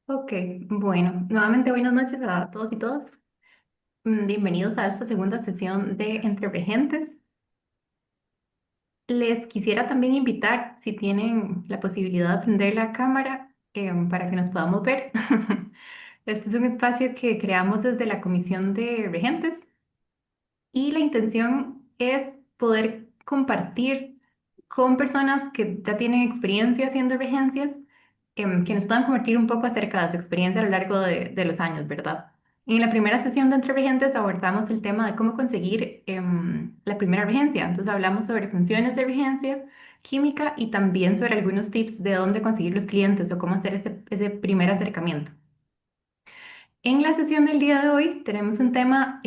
Ok, bueno, nuevamente buenas noches a todos y todas. Bienvenidos a esta segunda sesión de Entre Regentes. Les quisiera también invitar, si tienen la posibilidad de prender la cámara, para que nos podamos ver. Este es un espacio que creamos desde la Comisión de Regentes y la intención es poder compartir con personas que ya tienen experiencia haciendo regencias, que nos puedan compartir un poco acerca de su experiencia a lo largo de los años, ¿verdad? En la primera sesión de Entre Regentes abordamos el tema de cómo conseguir la primera regencia. Entonces hablamos sobre funciones de regencia química y también sobre algunos tips de dónde conseguir los clientes o cómo hacer ese primer acercamiento. En la sesión del día de hoy tenemos un tema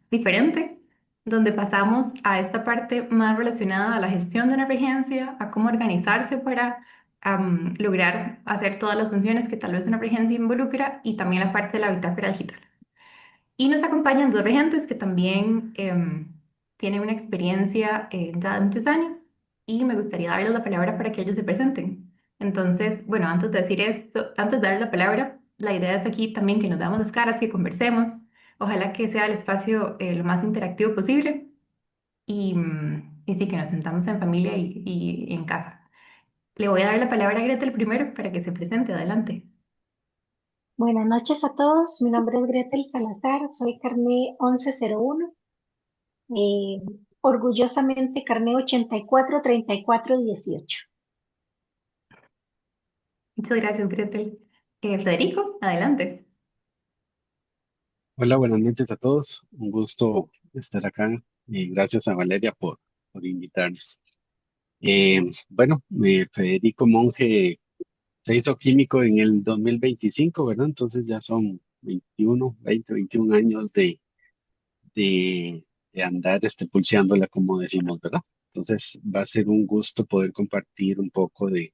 diferente, donde pasamos a esta parte más relacionada a la gestión de una regencia, a cómo organizarse para lograr hacer todas las funciones que tal vez una regencia involucra y también la parte de la bitácora digital. Y nos acompañan dos regentes que también tienen una experiencia ya de muchos años y me gustaría darles la palabra para que ellos se presenten. Entonces, bueno, antes de decir esto, antes de darles la palabra, la idea es aquí también que nos damos las caras, que conversemos. Ojalá que sea el espacio lo más interactivo posible y sí, que nos sentamos en familia y en casa. Le voy a dar la palabra a Gretel primero para que se presente. Adelante. Buenas noches a todos, mi nombre es Gretel Salazar, soy carné 1101, eh, orgullosamente carné 843418. Muchas gracias, Gretel. Federico, adelante. Hola, buenas noches a todos. Un gusto estar acá y gracias a Valeria por invitarnos. Federico Monge se hizo químico en el 2025, ¿verdad? Entonces ya son 21 años de andar pulseándola, como decimos, ¿verdad? Entonces va a ser un gusto poder compartir un poco de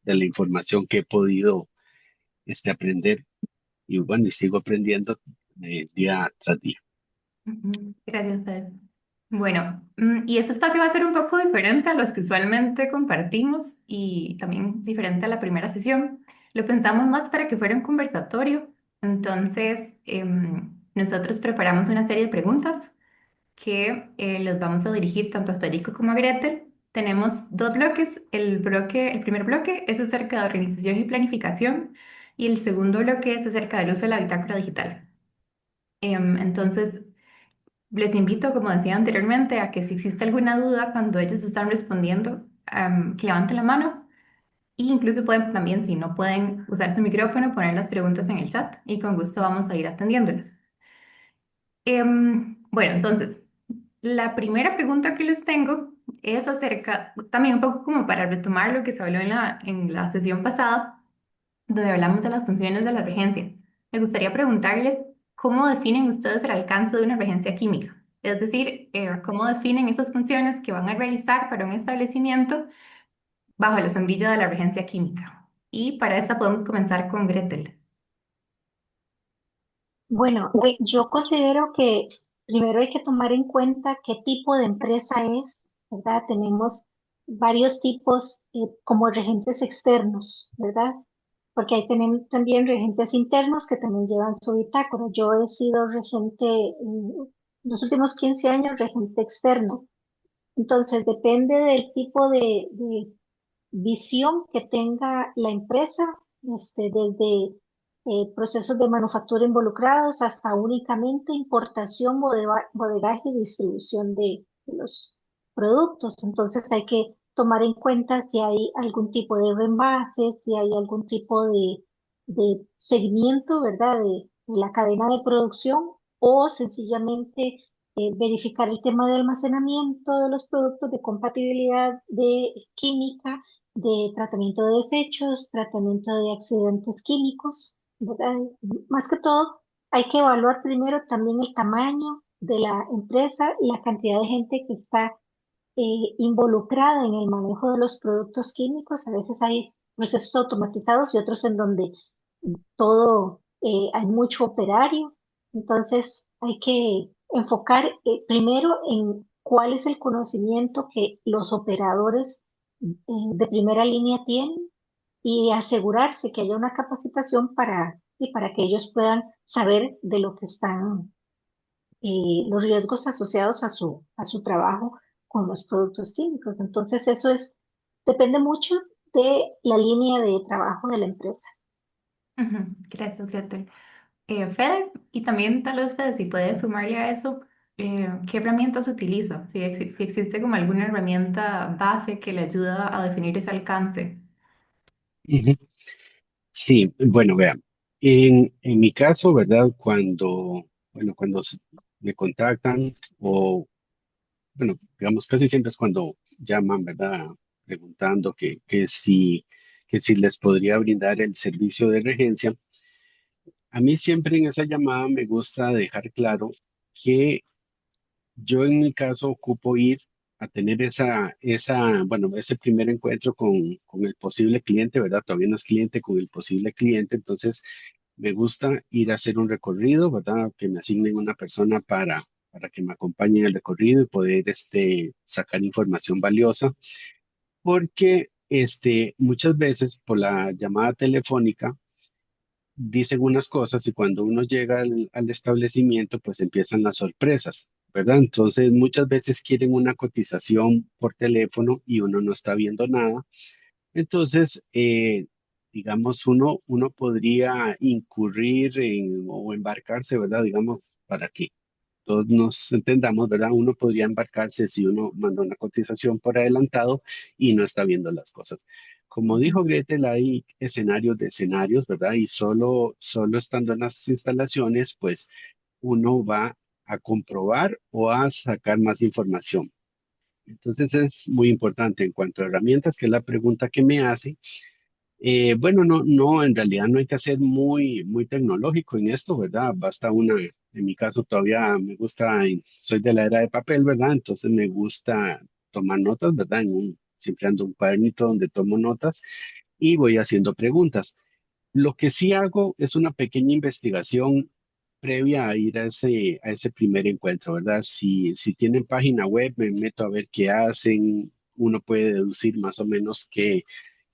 la información que he podido aprender y sigo aprendiendo día tras día. Ujú, gracias, Fer. Bueno, y este espacio va a ser un poco diferente a los que usualmente compartimos y también diferente a la primera sesión. Lo pensamos más para que fuera un conversatorio. Entonces, nosotros preparamos una serie de preguntas que les vamos a dirigir tanto a Federico como a Gretel. Tenemos dos bloques. El primer bloque es acerca de organización y planificación y el segundo bloque es acerca del uso de la bitácora digital. Entonces, les invito, como decía anteriormente, a que si existe alguna duda cuando ellos están respondiendo, que levanten la mano. E incluso pueden también, si no pueden usar su micrófono, poner las preguntas en el chat y con gusto vamos a ir atendiéndolas. Bueno, entonces, la primera pregunta que les tengo es acerca, también un poco como para retomar lo que se habló en la sesión pasada, donde hablamos de las funciones de la regencia. Me gustaría preguntarles cómo definen ustedes el alcance de una regencia química. Es decir, cómo definen esas funciones que van a realizar para un establecimiento bajo la sombrilla de la regencia química. Y para esta podemos comenzar con Gretel. Bueno, yo considero que primero hay que tomar en cuenta qué tipo de empresa es, ¿verdad? Tenemos varios tipos como regentes externos, ¿verdad? Porque ahí tenemos también regentes internos que también llevan su bitácora. Yo he sido regente, los últimos 15 años, regente externo. Entonces, depende del tipo de visión que tenga la empresa, desde procesos de manufactura involucrados hasta únicamente importación, bodegaje y distribución de los productos. Entonces hay que tomar en cuenta si hay algún tipo de reembases, si hay algún tipo de seguimiento, ¿verdad? De la cadena de producción o sencillamente verificar el tema de almacenamiento de los productos, de compatibilidad de química, de tratamiento de desechos, tratamiento de accidentes químicos, ¿verdad? Más que todo, hay que evaluar primero también el tamaño de la empresa y la cantidad de gente que está involucrada en el manejo de los productos químicos. A veces hay procesos automatizados y otros en donde todo, hay mucho operario. Entonces, hay que enfocar primero en cuál es el conocimiento que los operadores de primera línea tienen y asegurarse que haya una capacitación para que ellos puedan saber de lo que están, los riesgos asociados a su trabajo con los productos químicos. Entonces, depende mucho de la línea de trabajo de la empresa. Ujú. Gracias, Gretel. Fede, y también tal vez Fede, si puedes sumarle a eso, ¿qué herramientas utiliza? Si existe como alguna herramienta base que le ayuda a definir ese alcance. Ujú. Sí, bueno, vean, en mi caso, ¿verdad? Cuando me contactan o, bueno, digamos, casi siempre es cuando llaman, ¿verdad? Preguntando que si les podría brindar el servicio de regencia. A mí siempre en esa llamada me gusta dejar claro que yo en mi caso ocupo ir a tener bueno, ese primer encuentro con el posible cliente, ¿verdad? Todavía no es cliente, con el posible cliente. Entonces, me gusta ir a hacer un recorrido, ¿verdad? Que me asignen una persona para que me acompañe en el recorrido y poder sacar información valiosa, porque muchas veces por la llamada telefónica dicen unas cosas y cuando uno llega al establecimiento, pues empiezan las sorpresas, ¿verdad? Entonces, muchas veces quieren una cotización por teléfono y uno no está viendo nada. Entonces, digamos, uno podría incurrir o embarcarse, ¿verdad? Digamos, para que todos nos entendamos, ¿verdad? Uno podría embarcarse si uno manda una cotización por adelantado y no está viendo las cosas. Como Ujú. dijo Gretel, hay escenarios de escenarios, ¿verdad? Y solo estando en las instalaciones, pues uno va a comprobar o a sacar más información. Entonces es muy importante en cuanto a herramientas, que es la pregunta que me hace. Bueno, no, en realidad no hay que ser muy tecnológico en esto, ¿verdad? Basta en mi caso todavía me gusta, soy de la era de papel, ¿verdad? Entonces me gusta tomar notas, ¿verdad? Siempre ando un cuadernito donde tomo notas y voy haciendo preguntas. Lo que sí hago es una pequeña investigación previa a ir a ese primer encuentro, ¿verdad? Si tienen página web, me meto a ver qué hacen, uno puede deducir más o menos qué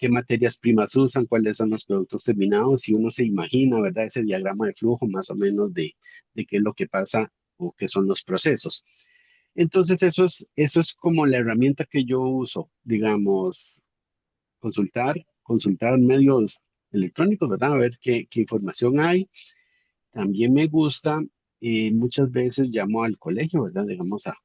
materias primas usan, cuáles son los productos terminados, y uno se imagina, ¿verdad? Ese diagrama de flujo más o menos de qué es lo que pasa o qué son los procesos. Entonces, eso es como la herramienta que yo uso, digamos, consultar medios electrónicos, ¿verdad? A ver qué información hay. También me gusta, muchas veces llamo al colegio, ¿verdad? Digamos a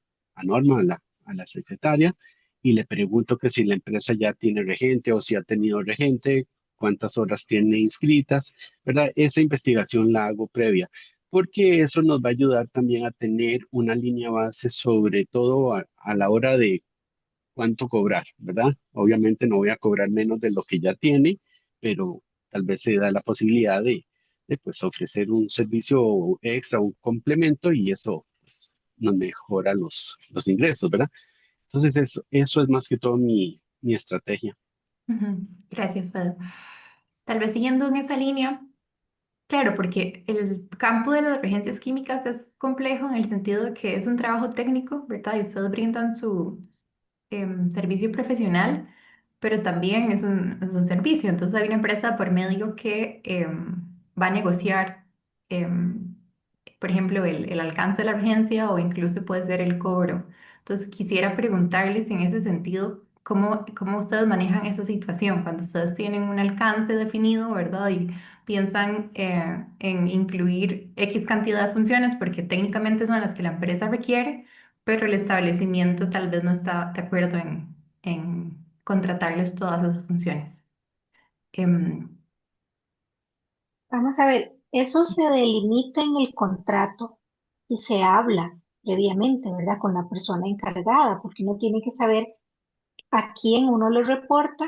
Norma, a la secretaria, y le pregunto que si la empresa ya tiene regente o si ha tenido regente, cuántas horas tiene inscritas, ¿verdad? Esa investigación la hago previa, porque eso nos va a ayudar también a tener una línea base, sobre todo a la hora de cuánto cobrar, ¿verdad? Obviamente no voy a cobrar menos de lo que ya tiene, pero tal vez se da la posibilidad de pues, ofrecer un servicio extra, un complemento y eso pues, nos mejora los ingresos, ¿verdad? Entonces eso es más que todo mi estrategia. Ujú. Gracias, Fede. Tal vez siguiendo en esa línea, claro, porque el campo de las regencias químicas es complejo en el sentido de que es un trabajo técnico, ¿verdad? Y ustedes brindan su servicio profesional, pero también es un servicio. Entonces hay una empresa por medio que va a negociar, em, por ejemplo, el alcance de la urgencia o incluso puede ser el cobro. Entonces quisiera preguntarles en ese sentido, cómo ustedes manejan esa situación cuando ustedes tienen un alcance definido, ¿verdad? Y piensan en incluir X cantidad de funciones porque técnicamente son las que la empresa requiere, pero el establecimiento tal vez no está de acuerdo en contratarles todas esas funciones. Em, Vamos a ver, eso se delimita en el contrato y se habla previamente, ¿verdad? Con la persona encargada, porque uno tiene que saber a quién uno le reporta,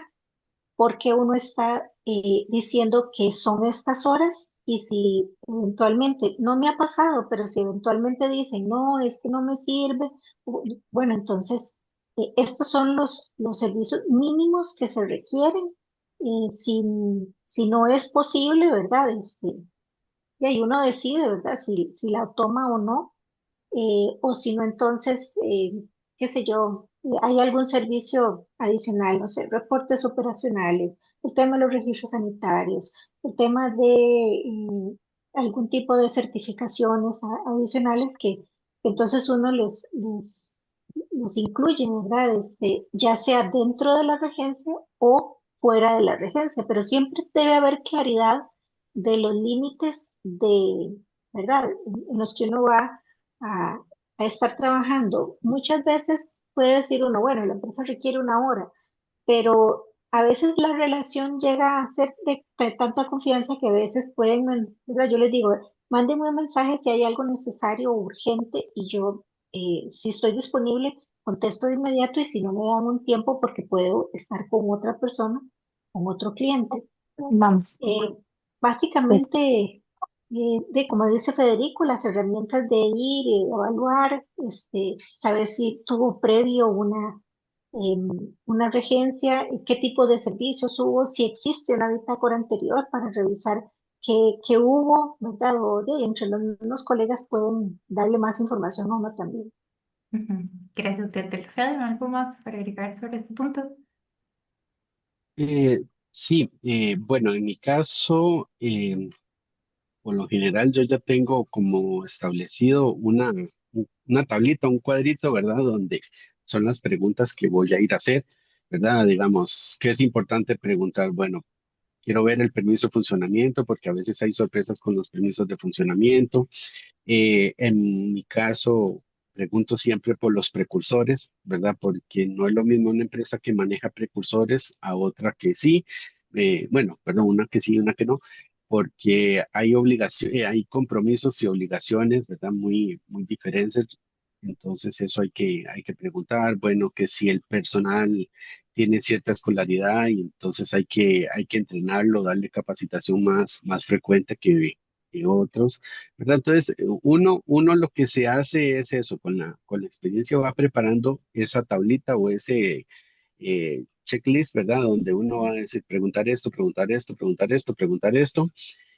porque uno está diciendo que son estas horas y si eventualmente, no me ha pasado, pero si eventualmente dicen, no, es que no me sirve, bueno, entonces, estos son los servicios mínimos que se requieren. Si no es posible, ¿verdad? Y ahí uno decide, ¿verdad? Si la toma o no, o si no, entonces, qué sé yo, hay algún servicio adicional, no sé, reportes operacionales, el tema de los registros sanitarios, el tema de algún tipo de certificaciones adicionales que entonces uno les incluye, ¿verdad? Ya sea dentro de la regencia o fuera de la regencia, pero siempre debe haber claridad de los límites ¿verdad? En los que uno va a, a estar trabajando. Muchas veces puede decir uno, bueno, la empresa requiere una hora, pero a veces la relación llega a ser de tanta confianza que a veces pueden, ¿verdad? Yo les digo, mándenme un mensaje si hay algo necesario o urgente y yo, si estoy disponible, contesto de inmediato y si no me dan un tiempo porque puedo estar con otra persona, con otro cliente. Vamos. Pues, Básicamente, como dice Federico, las herramientas de ir y evaluar, saber si tuvo previo una regencia, qué tipo de servicios hubo, si existe una bitácora anterior para revisar qué hubo, ¿verdad? Entre los mismos colegas pueden darle más información a uno también. Ujú. Gracias, Gretel. Fede, ¿algo más para agregar sobre este punto? Eh, sí, bueno, en mi caso, por lo general yo ya tengo como establecido una tablita, un cuadrito, ¿verdad? Donde son las preguntas que voy a ir a hacer, ¿verdad? Digamos, ¿qué es importante preguntar? Bueno, quiero ver el permiso de funcionamiento porque a veces hay sorpresas con los permisos de funcionamiento. En mi caso, pregunto siempre por los precursores, ¿verdad? Porque no es lo mismo una empresa que maneja precursores a otra que sí. Bueno, perdón, una que sí y una que no, porque hay obligaciones, hay compromisos y obligaciones, ¿verdad? Muy, muy diferentes. Entonces, eso hay que preguntar, bueno, que si el personal tiene cierta escolaridad y entonces hay que entrenarlo, darle capacitación más frecuente que otros. ¿Verdad? Entonces, uno lo que se hace es eso, con la experiencia va preparando esa tablita o ese checklist, ¿verdad? Donde uno va a decir, preguntar esto, preguntar esto, preguntar esto, preguntar esto,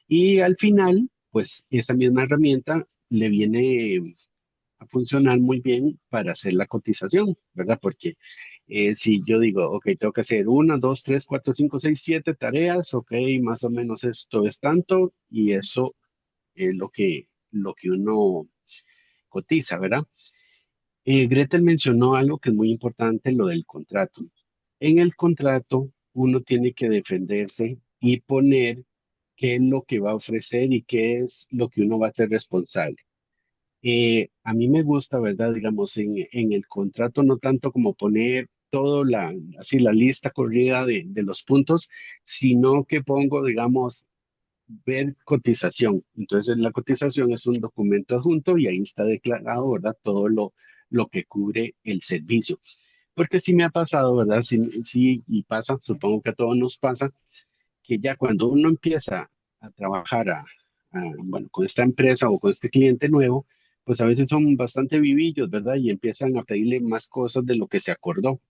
y al final, pues esa misma herramienta le viene a funcionar muy bien para hacer la cotización, ¿verdad? Porque si yo digo, ok, tengo que hacer una, dos, tres, cuatro, cinco, seis, siete tareas, ok, más o menos esto es tanto, y eso es lo que uno cotiza, ¿verdad? Gretel mencionó algo que es muy importante, lo del contrato. En el contrato, uno tiene que defenderse y poner qué es lo que va a ofrecer y qué es lo que uno va a ser responsable. A mí me gusta, ¿verdad? Digamos, en el contrato no tanto como poner todo así la lista corrida de los puntos, sino que pongo, digamos, ver cotización. Entonces, la cotización es un documento adjunto y ahí está declarado, ¿verdad? Todo lo que cubre el servicio. Porque sí me ha pasado, ¿verdad? Sí, sí, y pasa, supongo que a todos nos pasa, que ya cuando uno empieza a trabajar bueno, con esta empresa o con este cliente nuevo, pues a veces son bastante vivillos, ¿verdad? Y empiezan a pedirle más cosas de lo que se acordó.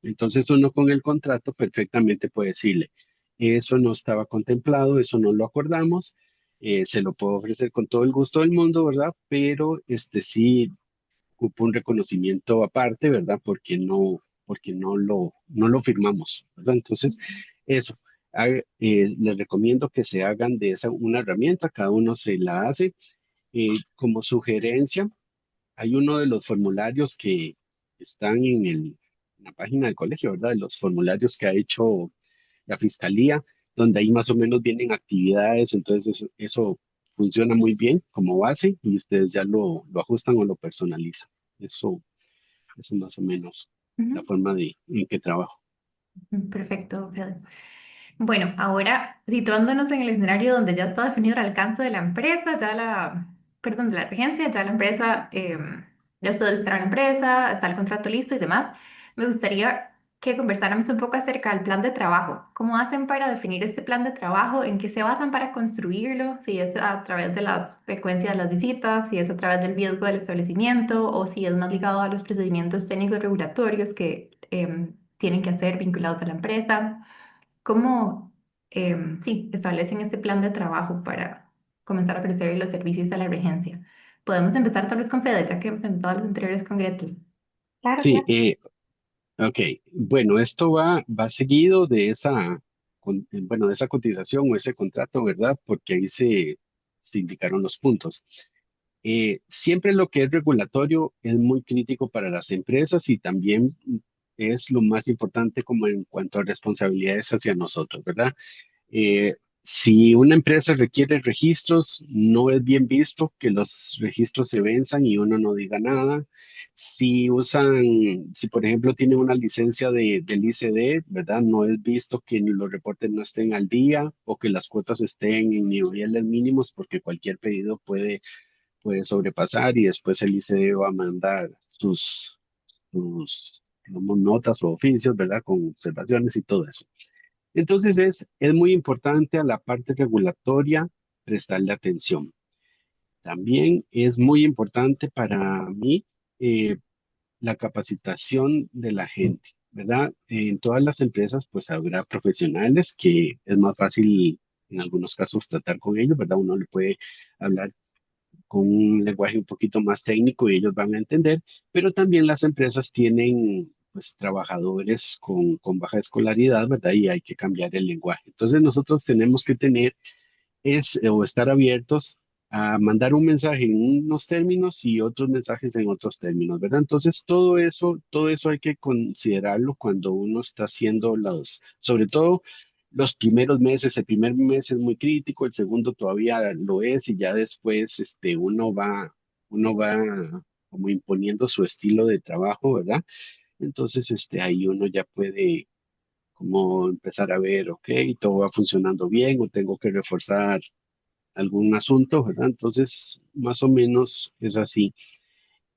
Entonces uno con el contrato perfectamente puede decirle, eso no estaba contemplado, eso no lo acordamos, se lo puedo ofrecer con todo el gusto del mundo, ¿verdad? Pero este sí ocupa un reconocimiento aparte, ¿verdad? Porque no lo firmamos, ¿verdad? Entonces, eso. Les recomiendo que se hagan de esa una herramienta, cada uno se la hace. Como sugerencia, hay uno de los formularios que están en la página del colegio, ¿verdad? De los formularios que ha hecho la fiscalía, donde ahí más o menos vienen actividades, entonces eso funciona muy bien como base y ustedes ya lo ajustan o lo personalizan. Eso es más o menos la Ujú. forma en que trabajo. Perfecto, Fede. Bueno, ahora situándonos en el escenario donde ya está definido el alcance de la empresa, perdón, de la regencia, ya la empresa, ya se registró la empresa, está el contrato listo y demás, me gustaría que conversáramos un poco acerca del plan de trabajo. ¿Cómo hacen para definir este plan de trabajo? ¿En qué se basan para construirlo? Si es a través de las frecuencias de las visitas, si es a través del riesgo del establecimiento o si es más ligado a los procedimientos técnicos regulatorios que tienen que hacer vinculados a la empresa. ¿Cómo, sí, establecen este plan de trabajo para comenzar a ofrecer los servicios a la regencia? Podemos empezar tal vez con Fede, ya que hemos empezado los anteriores con Gretel. Claro, Sí, claro. Ok, bueno, esto va seguido de esa, bueno, de esa cotización o ese contrato, ¿verdad? Porque ahí se indicaron los puntos. Siempre lo que es regulatorio es muy crítico para las empresas y también es lo más importante como en cuanto a responsabilidades hacia nosotros, ¿verdad? Eh, si una empresa requiere registros, no es bien visto que los registros se venzan y uno no diga nada. Si por ejemplo tienen una licencia del ICD, ¿verdad? No es visto que los reportes no estén al día o que las cuotas estén en niveles mínimos porque cualquier pedido puede sobrepasar y después el ICD va a mandar sus digamos, notas o oficios, ¿verdad? Con observaciones y todo eso. Entonces es muy importante a la parte regulatoria prestarle atención. También es muy importante para mí eh, la capacitación de la gente, ¿verdad? En todas las empresas pues habrá profesionales que es más fácil en algunos casos tratar con ellos, ¿verdad? Uno le puede hablar con un lenguaje un poquito más técnico y ellos van a entender, pero también las empresas tienen pues trabajadores con baja escolaridad, ¿verdad? Y hay que cambiar el lenguaje. Entonces nosotros tenemos que tener o estar abiertos a mandar un mensaje en unos términos y otros mensajes en otros términos, ¿verdad? Entonces todo eso hay que considerarlo cuando uno está haciendo sobre todo los primeros meses. El primer mes es muy crítico, el segundo todavía lo es y ya después uno va como imponiendo su estilo de trabajo, ¿verdad? Entonces ahí uno ya puede como empezar a ver, ok, todo va funcionando bien o tengo que reforzar algún asunto, ¿verdad? Entonces, más o menos es así.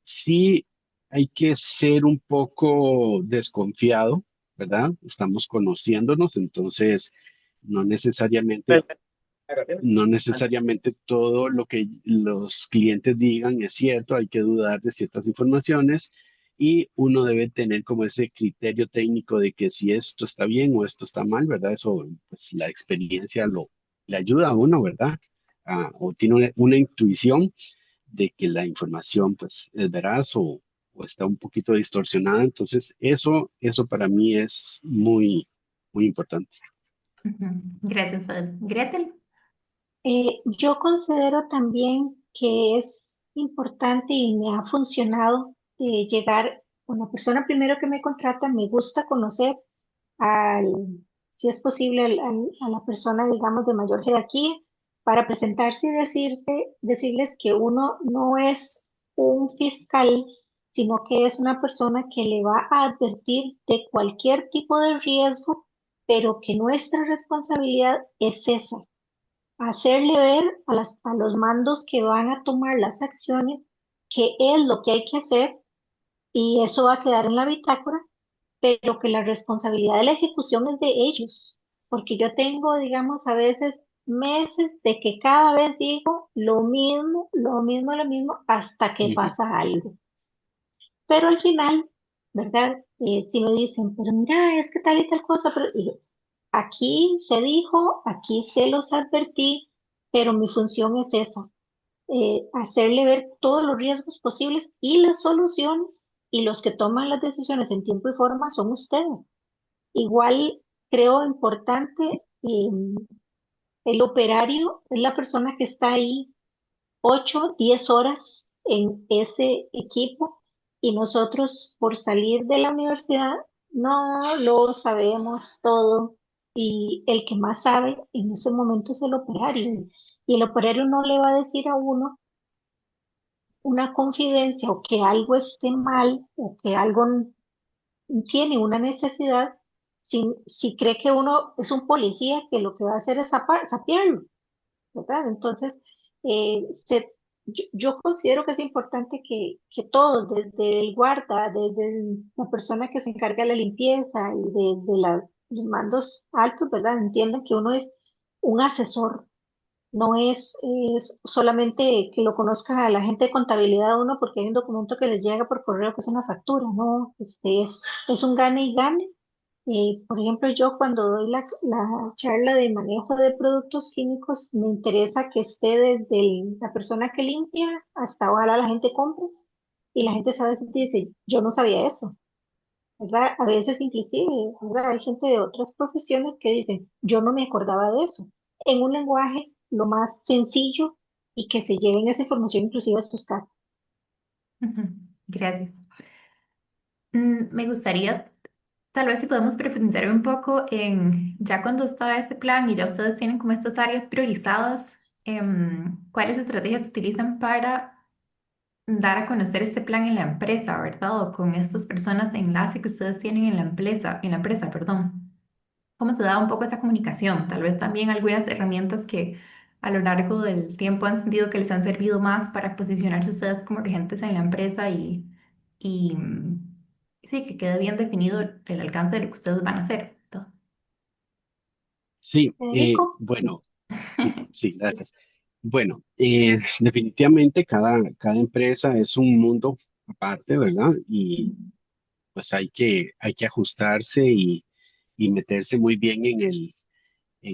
Sí, hay que ser un poco desconfiado, ¿verdad? Estamos conociéndonos, entonces no necesariamente, no necesariamente todo lo que los clientes digan es cierto, hay que dudar de ciertas informaciones y uno debe tener como ese criterio técnico de que si esto está bien o esto está mal, ¿verdad? Eso, pues la experiencia le ayuda a uno, ¿verdad? O tiene una intuición de que la información pues es veraz o está un poquito distorsionada, entonces eso para mí es muy importante. Ujú. Gracias, Fadel. Gretel. Yo considero también que es importante y me ha funcionado llegar con la persona primero que me contrata, me gusta conocer si es posible, a la persona, digamos, de mayor jerarquía, para presentarse y decirles que uno no es un fiscal, sino que es una persona que le va a advertir de cualquier tipo de riesgo, pero que nuestra responsabilidad es esa, hacerle ver a los mandos que van a tomar las acciones que es lo que hay que hacer y eso va a quedar en la bitácora, pero que la responsabilidad de la ejecución es de ellos, porque yo tengo, digamos, a veces meses de que cada vez digo lo mismo, lo mismo, lo mismo, hasta que Ujú, pasa algo. Pero al final, ¿verdad? Si me dicen, pero mira, es que tal y tal cosa, pero y yo, aquí se dijo, aquí se los advertí, pero mi función es esa, hacerle ver todos los riesgos posibles y las soluciones, y los que toman las decisiones en tiempo y forma son ustedes. Igual creo importante, el operario es la persona que está ahí 8, 10 horas en ese equipo y nosotros por salir de la universidad no lo sabemos todo y el que más sabe en ese momento es el operario y el operario no le va a decir a uno una confidencia o que algo esté mal o que algo tiene una necesidad si cree que uno es un policía que lo que va a hacer es sapearlo, ¿verdad? Entonces, yo considero que es importante que todos, desde el guarda, desde la persona que se encarga de la limpieza y de los mandos altos, ¿verdad? Entiendan que uno es un asesor, no es solamente que lo conozca la gente de contabilidad uno porque hay un documento que les llega por correo que es una factura, no, es un gane y gane. Por ejemplo, yo cuando doy la charla de manejo de productos químicos, me interesa que esté desde la persona que limpia hasta ojalá la gente compre y la gente sabe si dice, yo no sabía eso, ¿verdad? A veces inclusive, ¿verdad? Hay gente de otras profesiones que dicen, yo no me acordaba de eso. En un lenguaje lo más sencillo y que se lleven esa información inclusive a sus casas. Ujú. Gracias. Me gustaría, tal vez si podemos profundizar un poco en, ya cuando está este plan y ya ustedes tienen como estas áreas priorizadas, ¿cuáles estrategias utilizan para dar a conocer este plan en la empresa, ¿verdad? O con estas personas de enlace que ustedes tienen en la empresa, perdón. ¿Cómo se da un poco esa comunicación? Tal vez también algunas herramientas que a lo largo del tiempo han sentido que les han servido más para posicionarse ustedes como regentes en la empresa y sí, que quede bien definido el alcance de lo que ustedes van a hacer, ¿verdad? Sí, Federico, bueno, sí, gracias. Bueno, definitivamente cada empresa es un mundo aparte, ¿verdad? Y pues hay que ajustarse y meterse muy bien en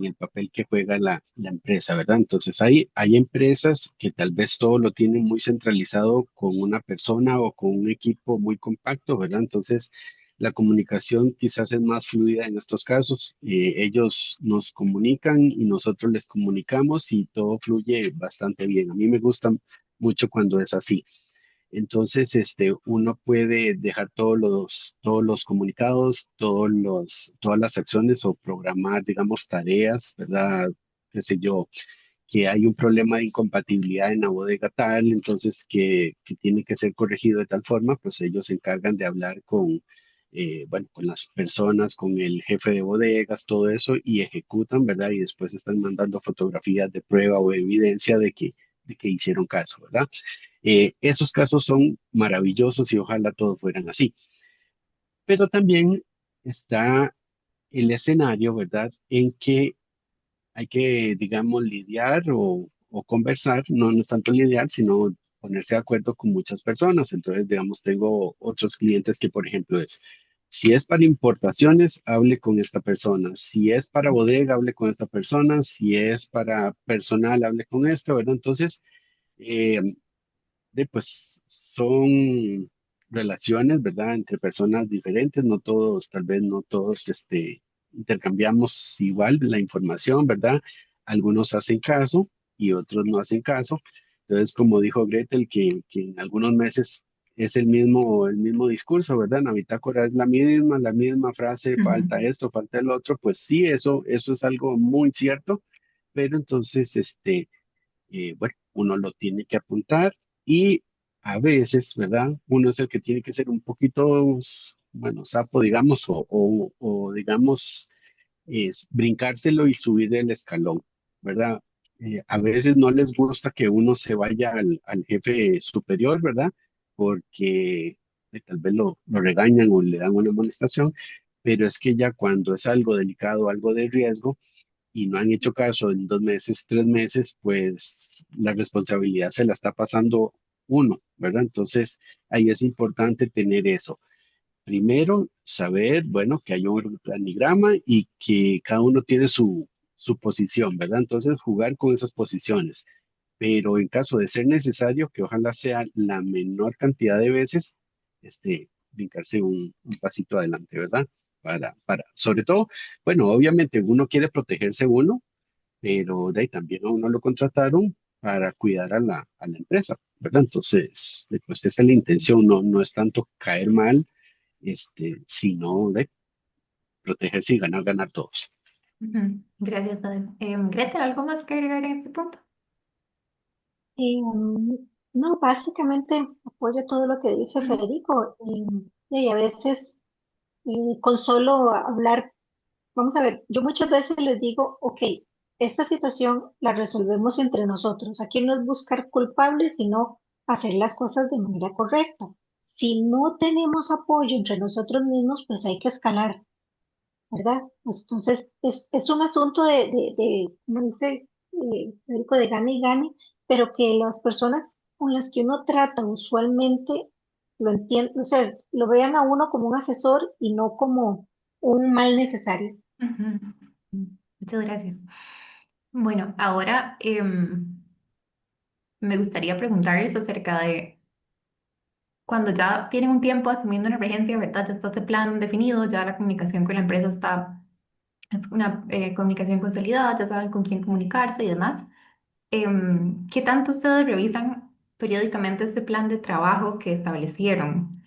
el papel que juega la empresa, ¿verdad? Entonces hay empresas que tal vez todo lo tienen muy centralizado con una persona o con un equipo muy compacto, ¿verdad? Entonces la comunicación quizás es más fluida en estos casos. Ellos nos comunican y nosotros les comunicamos y todo fluye bastante bien. A mí me gusta mucho cuando es así. Entonces, uno puede dejar todos los comunicados, todas las acciones o programar, digamos, tareas, ¿verdad? Qué sé yo, que hay un problema de incompatibilidad en la bodega tal, entonces que tiene que ser corregido de tal forma, pues ellos se encargan de hablar bueno, con las personas, con el jefe de bodegas, todo eso, y ejecutan, ¿verdad? Y después están mandando fotografías de prueba o evidencia de que hicieron caso, ¿verdad? Esos casos son maravillosos y ojalá todos fueran así. Pero también está el escenario, ¿verdad? En que hay que, digamos, lidiar o conversar, no es tanto lidiar, sino ponerse de acuerdo con muchas personas. Entonces, digamos, tengo otros clientes que, por ejemplo, si es para importaciones, hable con esta persona. Si es para bodega, hable con esta persona. Si es para personal, hable con esta, ¿verdad? Entonces, eh, pues son relaciones, ¿verdad? Entre personas diferentes, no todos, tal vez no todos, intercambiamos igual la información, ¿verdad? Algunos hacen caso y otros no hacen caso. Entonces, como dijo Gretel, que en algunos meses es el mismo discurso, ¿verdad? En la bitácora es la misma frase, Ujú, falta esto, falta el otro, pues sí, eso es algo muy cierto, pero entonces, bueno, uno lo tiene que apuntar y a veces, ¿verdad? Uno es el que tiene que ser un poquito, bueno, sapo, digamos, o digamos, brincárselo y subir el escalón, ¿verdad? A veces no les gusta que uno se vaya al jefe superior, ¿verdad? Porque tal vez lo regañan o le dan una amonestación, pero es que ya cuando es algo delicado, algo de riesgo, y no han hecho caso en 2 meses, 3 meses, pues la responsabilidad se la está pasando uno, ¿verdad? Entonces, ahí es importante tener eso. Primero, saber, bueno, que hay un organigrama y que cada uno tiene su posición, ¿verdad? Entonces, jugar con esas posiciones. Pero en caso de ser necesario, que ojalá sea la menor cantidad de veces, brincarse un pasito adelante, ¿verdad? Sobre todo, bueno, obviamente uno quiere protegerse uno, pero de ahí también a uno lo contrataron para cuidar a la empresa, ¿verdad? Entonces, pues esa es la intención, no es tanto caer mal, sino de protegerse y ganar, ganar todos. ujú. Gracias, Adel. Greta, ¿algo más que agregar en este punto? no, básicamente apoyo todo lo que dice Ujú, Federico y a veces con solo hablar. Vamos a ver, yo muchas veces les digo, ok, esta situación la resolvemos entre nosotros. Aquí no es buscar culpables, sino hacer las cosas de manera correcta. Si no tenemos apoyo entre nosotros mismos, pues hay que escalar, ¿verdad? Pues entonces, es un asunto como dice Federico, de gane y gane, pero que las personas con las que uno trata usualmente lo entienden, o sea, lo vean a uno como un asesor y no como un mal necesario. ujú. Muchas gracias. Bueno, ahora me gustaría preguntarles acerca de cuando ya tienen un tiempo asumiendo una emergencia, ¿verdad? Ya está ese plan definido, ya la comunicación con la empresa está, es una comunicación consolidada, ya saben con quién comunicarse y demás. ¿Qué tanto ustedes revisan periódicamente este plan de trabajo que establecieron?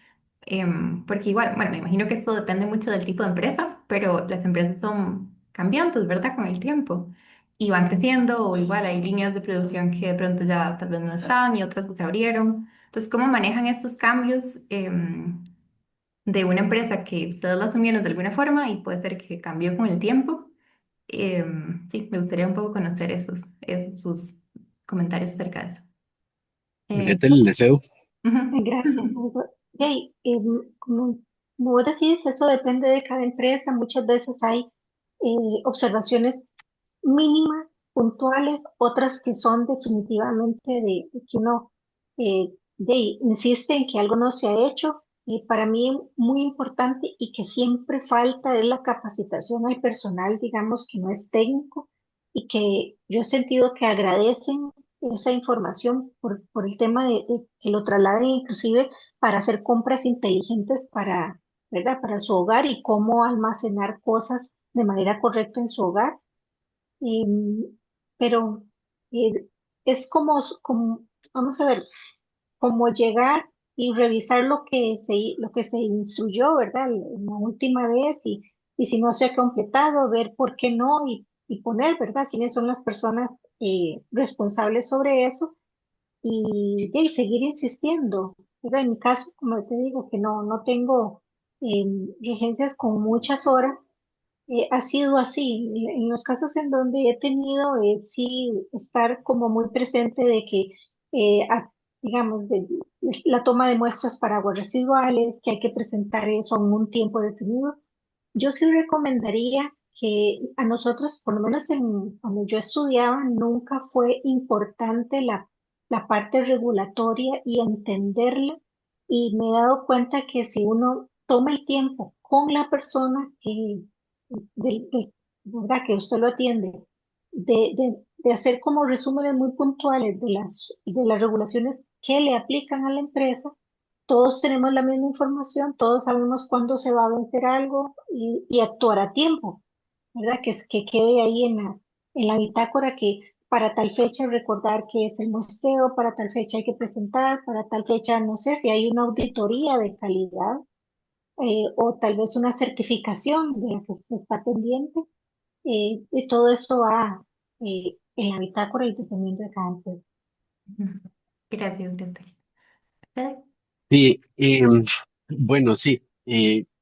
Porque igual, bueno, me imagino que esto depende mucho del tipo de empresa, pero las empresas son cambiantes, ¿verdad? Con el tiempo. Y van creciendo, o igual hay líneas de producción que de pronto ya tal vez no están y otras que se abrieron. Entonces, ¿cómo manejan estos cambios de una empresa que ustedes lo asumieron de alguna forma y puede ser que cambió con el tiempo? Sí, me gustaría un poco conocer sus comentarios acerca de eso. Julieta, Yo- le cedo. Ujú. Gracias, Hugo. Ok, como, como vos decís, eso depende de cada empresa. Muchas veces hay observaciones mínimas, puntuales, otras que son definitivamente de que uno insiste en que algo no se ha hecho. Para mí muy importante y que siempre falta es la capacitación al personal, digamos, que no es técnico y que yo he sentido que agradecen esa información por el tema de que lo trasladen inclusive para hacer compras inteligentes para, ¿verdad? Para su hogar y cómo almacenar cosas de manera correcta en su hogar. Em, pero eh, es como, vamos a ver, como llegar y revisar lo que se instruyó, ¿verdad? La última vez y si no se ha completado, ver por qué no y poner, ¿verdad? Quiénes son las personas responsables sobre eso y seguir insistiendo. ¿Verdad? En mi caso, como te digo, que no tengo vigencias con muchas horas, ha sido así. En los casos en donde he tenido, sí, estar como muy presente de que, digamos, de la toma de muestras para aguas residuales, que hay que presentar eso en un tiempo definido. Yo sí recomendaría que a nosotros, por lo menos cuando yo estudiaba, nunca fue importante la parte regulatoria y entenderla. Y me he dado cuenta que si uno toma el tiempo con la persona ¿verdad? Que usted lo atiende, de hacer como resúmenes muy puntuales de las regulaciones que le aplican a la empresa, todos tenemos la misma información, todos sabemos cuándo se va a vencer algo y actuar a tiempo, ¿verdad? Que quede ahí en la bitácora que para tal fecha recordar que es el muestreo, para tal fecha hay que presentar, para tal fecha no sé si hay una auditoría de calidad o tal vez una certificación de la que se está pendiente. Y todo eso va en la bitácora y dependiendo de cada empresa. Ujú. Gracias, Gretel. Fede. Sí, bueno, sí,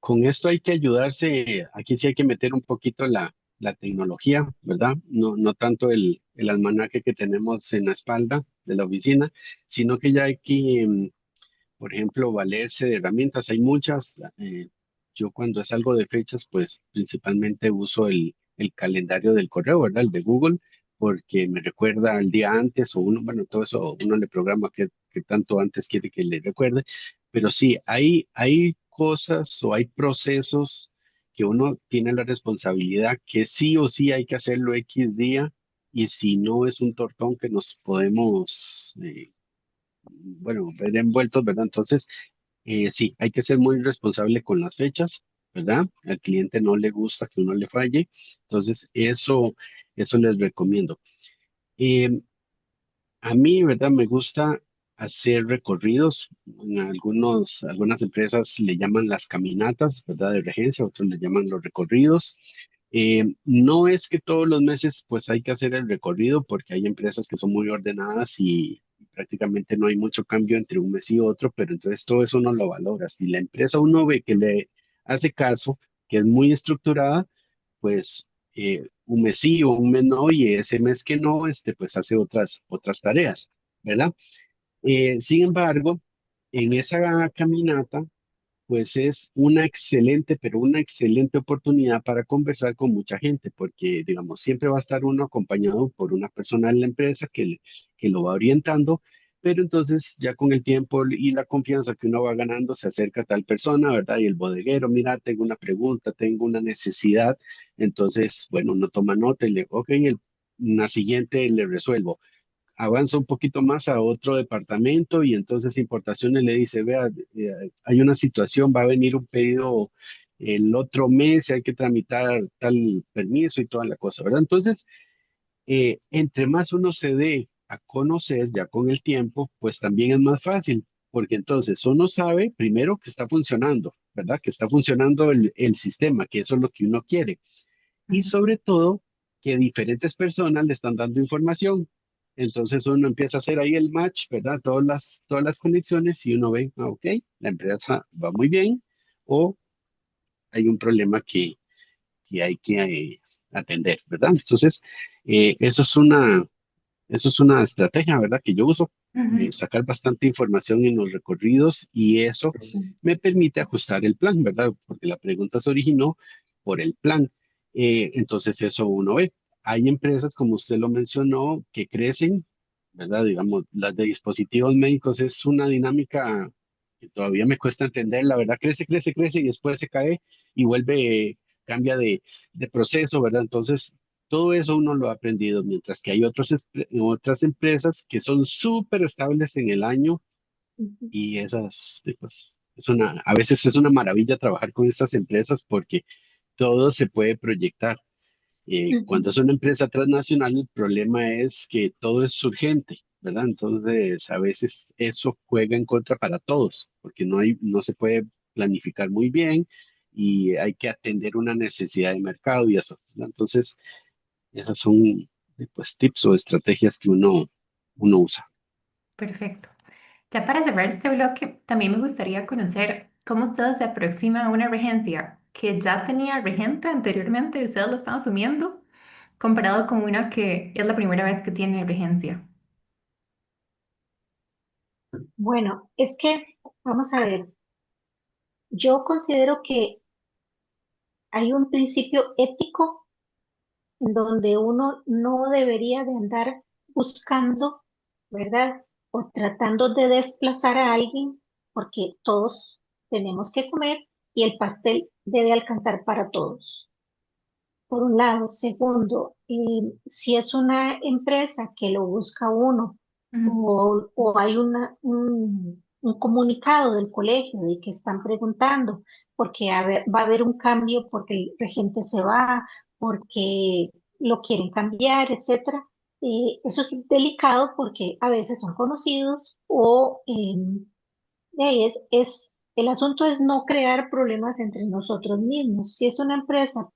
con esto hay que ayudarse, aquí sí hay que meter un poquito la tecnología, ¿verdad? No tanto el almanaque que tenemos en la espalda de la oficina, sino que ya hay que, por ejemplo, valerse de herramientas. Hay muchas. Yo cuando es algo de fechas, pues principalmente uso el calendario del correo, ¿verdad? El de Google, porque me recuerda al día antes o uno, bueno, todo eso uno le programa que tanto antes quiere que le recuerde. Pero sí, hay cosas o hay procesos que uno tiene la responsabilidad que sí o sí hay que hacerlo X día y si no es un tortón que nos podemos bueno, ver envueltos, ¿verdad? Entonces, sí, hay que ser muy responsable con las fechas, ¿verdad? Al cliente no le gusta que uno le falle, entonces eso les recomiendo. Eh, a mí, ¿verdad? Me gusta hacer recorridos. En algunas empresas le llaman las caminatas, ¿verdad? De regencia, otros le llaman los recorridos. No es que todos los meses pues hay que hacer el recorrido porque hay empresas que son muy ordenadas y prácticamente no hay mucho cambio entre un mes y otro, pero entonces todo eso uno lo valora. Si la empresa uno ve que le hace caso, que es muy estructurada, pues un mes sí o un mes no, y ese mes que no, pues hace otras tareas, ¿verdad? Sin embargo, en esa caminata, pues es una excelente, pero una excelente oportunidad para conversar con mucha gente, porque, digamos, siempre va a estar uno acompañado por una persona en la empresa que lo va orientando, pero entonces ya con el tiempo y la confianza que uno va ganando, se acerca a tal persona, ¿verdad? Y el bodeguero, mira, tengo una pregunta, tengo una necesidad, entonces, bueno, uno toma nota y le, ok, una siguiente le resuelvo. avanza un poquito más a otro departamento y entonces importaciones le dice, vea, hay una situación, va a venir un pedido el otro mes, hay que tramitar tal permiso y toda la cosa, ¿verdad? Entonces, entre más uno se dé a conocer ya con el tiempo, pues también es más fácil, porque entonces uno sabe primero que está funcionando, ¿verdad? Que está funcionando el sistema, que eso es lo que uno quiere. Y Ujú. sobre todo, que diferentes personas le están dando información. Entonces uno empieza a hacer ahí el match, ¿verdad? Todas las conexiones y uno ve, ok, la empresa va muy bien o hay un problema que hay que atender, ¿verdad? Entonces, eso es eso es una estrategia, ¿verdad? Que yo uso, Ujú. sacar bastante información en los recorridos y eso me permite ajustar el plan, ¿verdad? Porque la pregunta se originó por el plan. Entonces eso uno ve. Hay empresas, como usted lo mencionó, que crecen, ¿verdad? Digamos, las de dispositivos médicos es una dinámica que todavía me cuesta entender, la verdad, crece, crece, crece y después se cae y vuelve, cambia de proceso, ¿verdad? Entonces, todo eso uno lo ha aprendido, mientras que hay otras empresas que son súper estables en el año Ujú, y esas, pues, a veces es una maravilla trabajar con estas empresas porque todo se puede proyectar. Cuando ujú, es una empresa transnacional, el problema es que todo es urgente, ¿verdad? Entonces, a veces eso juega en contra para todos, porque no se puede planificar muy bien y hay que atender una necesidad de mercado y eso, ¿verdad? Entonces, esas son pues tips o estrategias que uno usa. Perfecto. Ya para cerrar este bloque, también me gustaría conocer cómo ustedes se aproximan a una regencia que ya tenía regente anteriormente y ustedes lo están asumiendo, comparado con una que es la primera vez que tiene regencia. Bueno, es que, vamos a ver, yo considero que hay un principio ético en donde uno no debería de andar buscando, ¿verdad? O tratando de desplazar a alguien, porque todos tenemos que comer y el pastel debe alcanzar para todos. Por un lado. Segundo, si es una empresa que lo busca uno Ujú. o hay un comunicado del colegio de que están preguntando porque va a haber un cambio, porque el regente se va, porque lo quieren cambiar, etcétera. Eso es delicado porque a veces son conocidos o el asunto es no crear problemas entre nosotros mismos. Si es una empresa,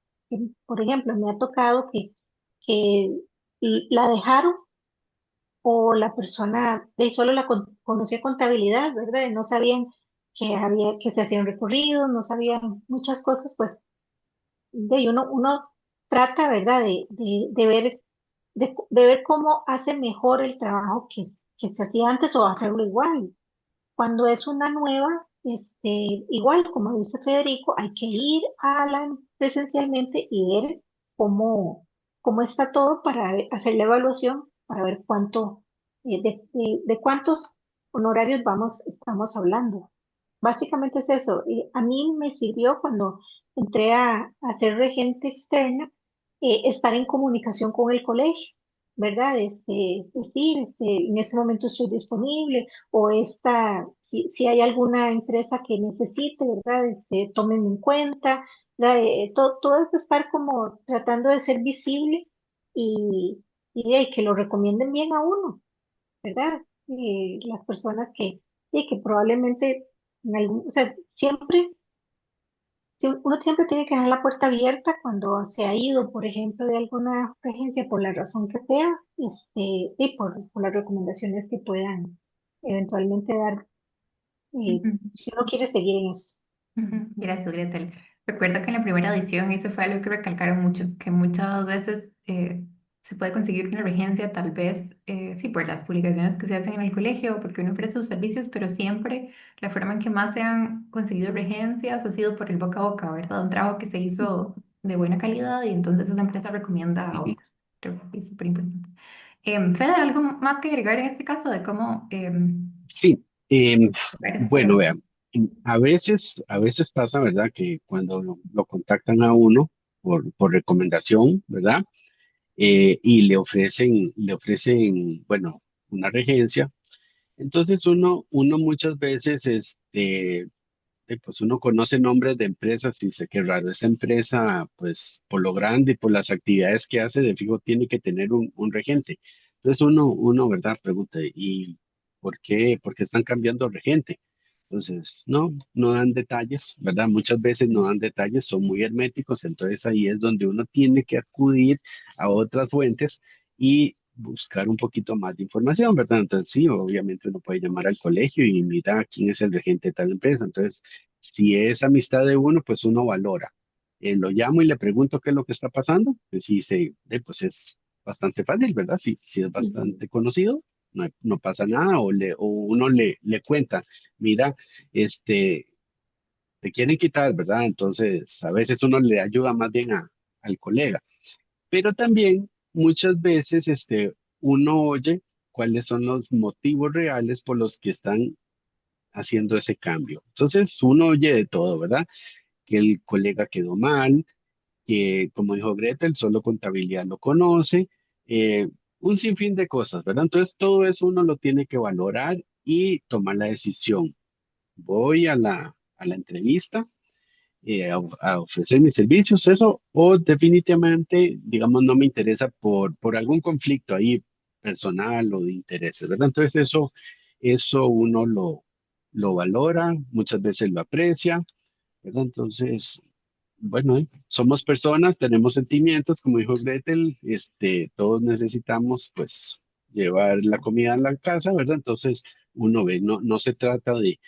por ejemplo, me ha tocado que la dejaron o la persona de solo conocía contabilidad, ¿verdad? Y no sabían que se hacían recorridos, no sabían muchas cosas, pues de ahí uno trata, ¿verdad? De ver cómo hace mejor el trabajo que se hacía antes o hacerlo igual. Cuando es una nueva, igual, como dice Federico, hay que ir presencialmente y ver cómo está todo para hacer la evaluación, para ver de cuántos honorarios estamos hablando. Básicamente es eso. Y a mí me sirvió cuando entré a ser regente externa, estar en comunicación con el colegio, ¿verdad? Decir, en este momento estoy disponible o si hay alguna empresa que necesite, ¿verdad? Tómenme en cuenta, ¿verdad? Todo es estar como tratando de ser visible y, y que lo recomienden bien a uno, ¿verdad? Las personas que probablemente, o sea, uno siempre tiene que dejar la puerta abierta cuando se ha ido, por ejemplo, de alguna agencia por la razón que sea, y por las recomendaciones que puedan eventualmente dar, Ujú. si uno quiere seguir en eso. Ujú. Gracias, Gretel. Recuerdo que en la primera edición eso fue algo que recalcaron mucho, que muchas veces se puede conseguir una regencia, tal vez, sí, por las publicaciones que se hacen en el colegio, porque uno ofrece sus servicios, pero siempre la forma en que más se han conseguido regencias ha sido por el boca a boca, ¿verdad? Un trabajo que se hizo de buena calidad y entonces la empresa recomienda a Ujú. otra. Creo que es súper importante. Fede, ¿algo más que agregar en este caso de cómo Sí, ver esto de bueno, la... vean, a veces pasa, ¿verdad? Que cuando lo contactan a uno por recomendación, ¿verdad? Y le ofrecen, bueno, una regencia. Entonces uno muchas veces, pues uno conoce nombres de empresas y dice qué raro, esa empresa, pues por lo grande y por las actividades que hace, de fijo tiene que tener un regente. Entonces ¿verdad? Pregunta, ¿y por qué? ¿Por qué están cambiando regente? Entonces, no dan detalles, ¿verdad? Muchas veces no dan detalles, son muy herméticos, entonces ahí es donde uno tiene que acudir a otras fuentes y buscar un poquito más de información, ¿verdad? Entonces, sí, obviamente uno puede llamar al colegio y mira quién es el regente de tal empresa. Entonces, si es amistad de uno, pues uno valora. Lo llamo y le pregunto qué es lo que está pasando. Pues sí, pues es bastante fácil, ¿verdad? Si es Ujú. bastante conocido, no pasa nada, o uno le cuenta, mira, este, te quieren quitar, ¿verdad? Entonces, a veces uno le ayuda más bien al colega, pero también muchas veces, uno oye cuáles son los motivos reales por los que están haciendo ese cambio. Entonces, uno oye de todo, ¿verdad? Que el colega quedó mal, que como dijo Gretel, solo contabilidad lo conoce, eh, un sinfín de cosas, ¿verdad? Entonces, todo eso uno lo tiene que valorar y tomar la decisión. Voy a la entrevista, a ofrecer mis servicios, eso, o definitivamente, digamos, no me interesa por algún conflicto ahí personal o de intereses, ¿verdad? Entonces eso uno lo valora, muchas veces lo aprecia, ¿verdad? Entonces, bueno, somos personas, tenemos sentimientos, como dijo Gretel, todos necesitamos, pues, llevar la comida a la casa, ¿verdad? Entonces, uno ve, no se trata de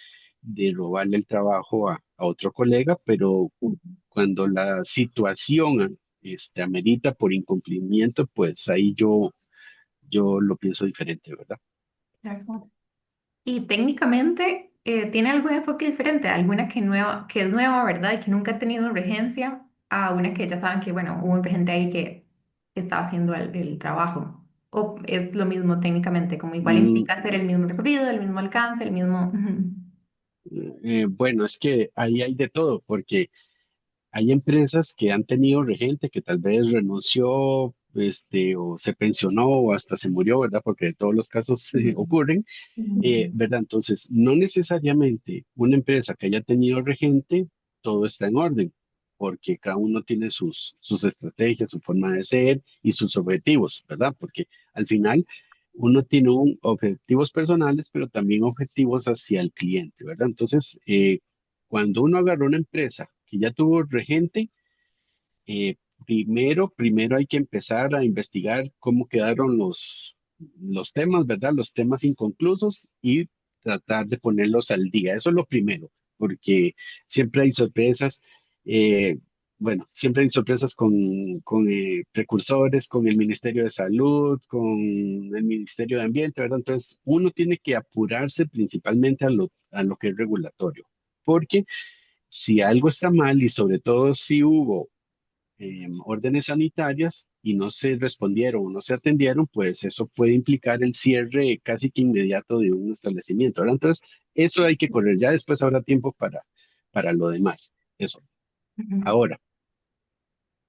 robarle el trabajo a otro colega, pero cuando la situación, amerita por incumplimiento, pues ahí yo lo pienso diferente, ¿verdad? Claro. Y técnicamente tiene algún enfoque diferente, alguna que es nueva, ¿verdad? Y que nunca ha tenido regencia, a una que ya saben que, bueno, hubo un regente ahí que estaba haciendo el trabajo. O es lo mismo técnicamente, como igual Mm, implica hacer el mismo recorrido, el mismo alcance, el mismo... Ujú. bueno, es que ahí hay de todo, porque hay empresas que han tenido regente que tal vez renunció, o se pensionó o hasta se murió, ¿verdad? Porque todos los casos ocurren, Ujú. ¿verdad? Entonces, no necesariamente una empresa que haya tenido regente, todo está en orden, porque cada uno tiene sus estrategias, su forma de ser y sus objetivos, ¿verdad? Porque al final uno tiene objetivos personales, pero también objetivos hacia el cliente, ¿verdad? Entonces, cuando uno agarra una empresa que ya tuvo regente, eh, primero hay que empezar a investigar cómo quedaron los temas, ¿verdad? Los temas inconclusos y tratar de ponerlos al día. Eso es lo primero, porque siempre hay sorpresas. eh, bueno, siempre hay sorpresas con precursores, con el Ministerio de Salud, con el Ministerio de Ambiente, ¿verdad? Entonces, uno tiene que apurarse principalmente a lo que es regulatorio, porque si algo está mal y sobre todo si hubo órdenes sanitarias y no se respondieron o no se atendieron, pues eso puede implicar el cierre casi que inmediato de un establecimiento, ¿verdad? Entonces, eso hay que correr. Ya después habrá tiempo para lo demás. Eso. Ujú. Ahora,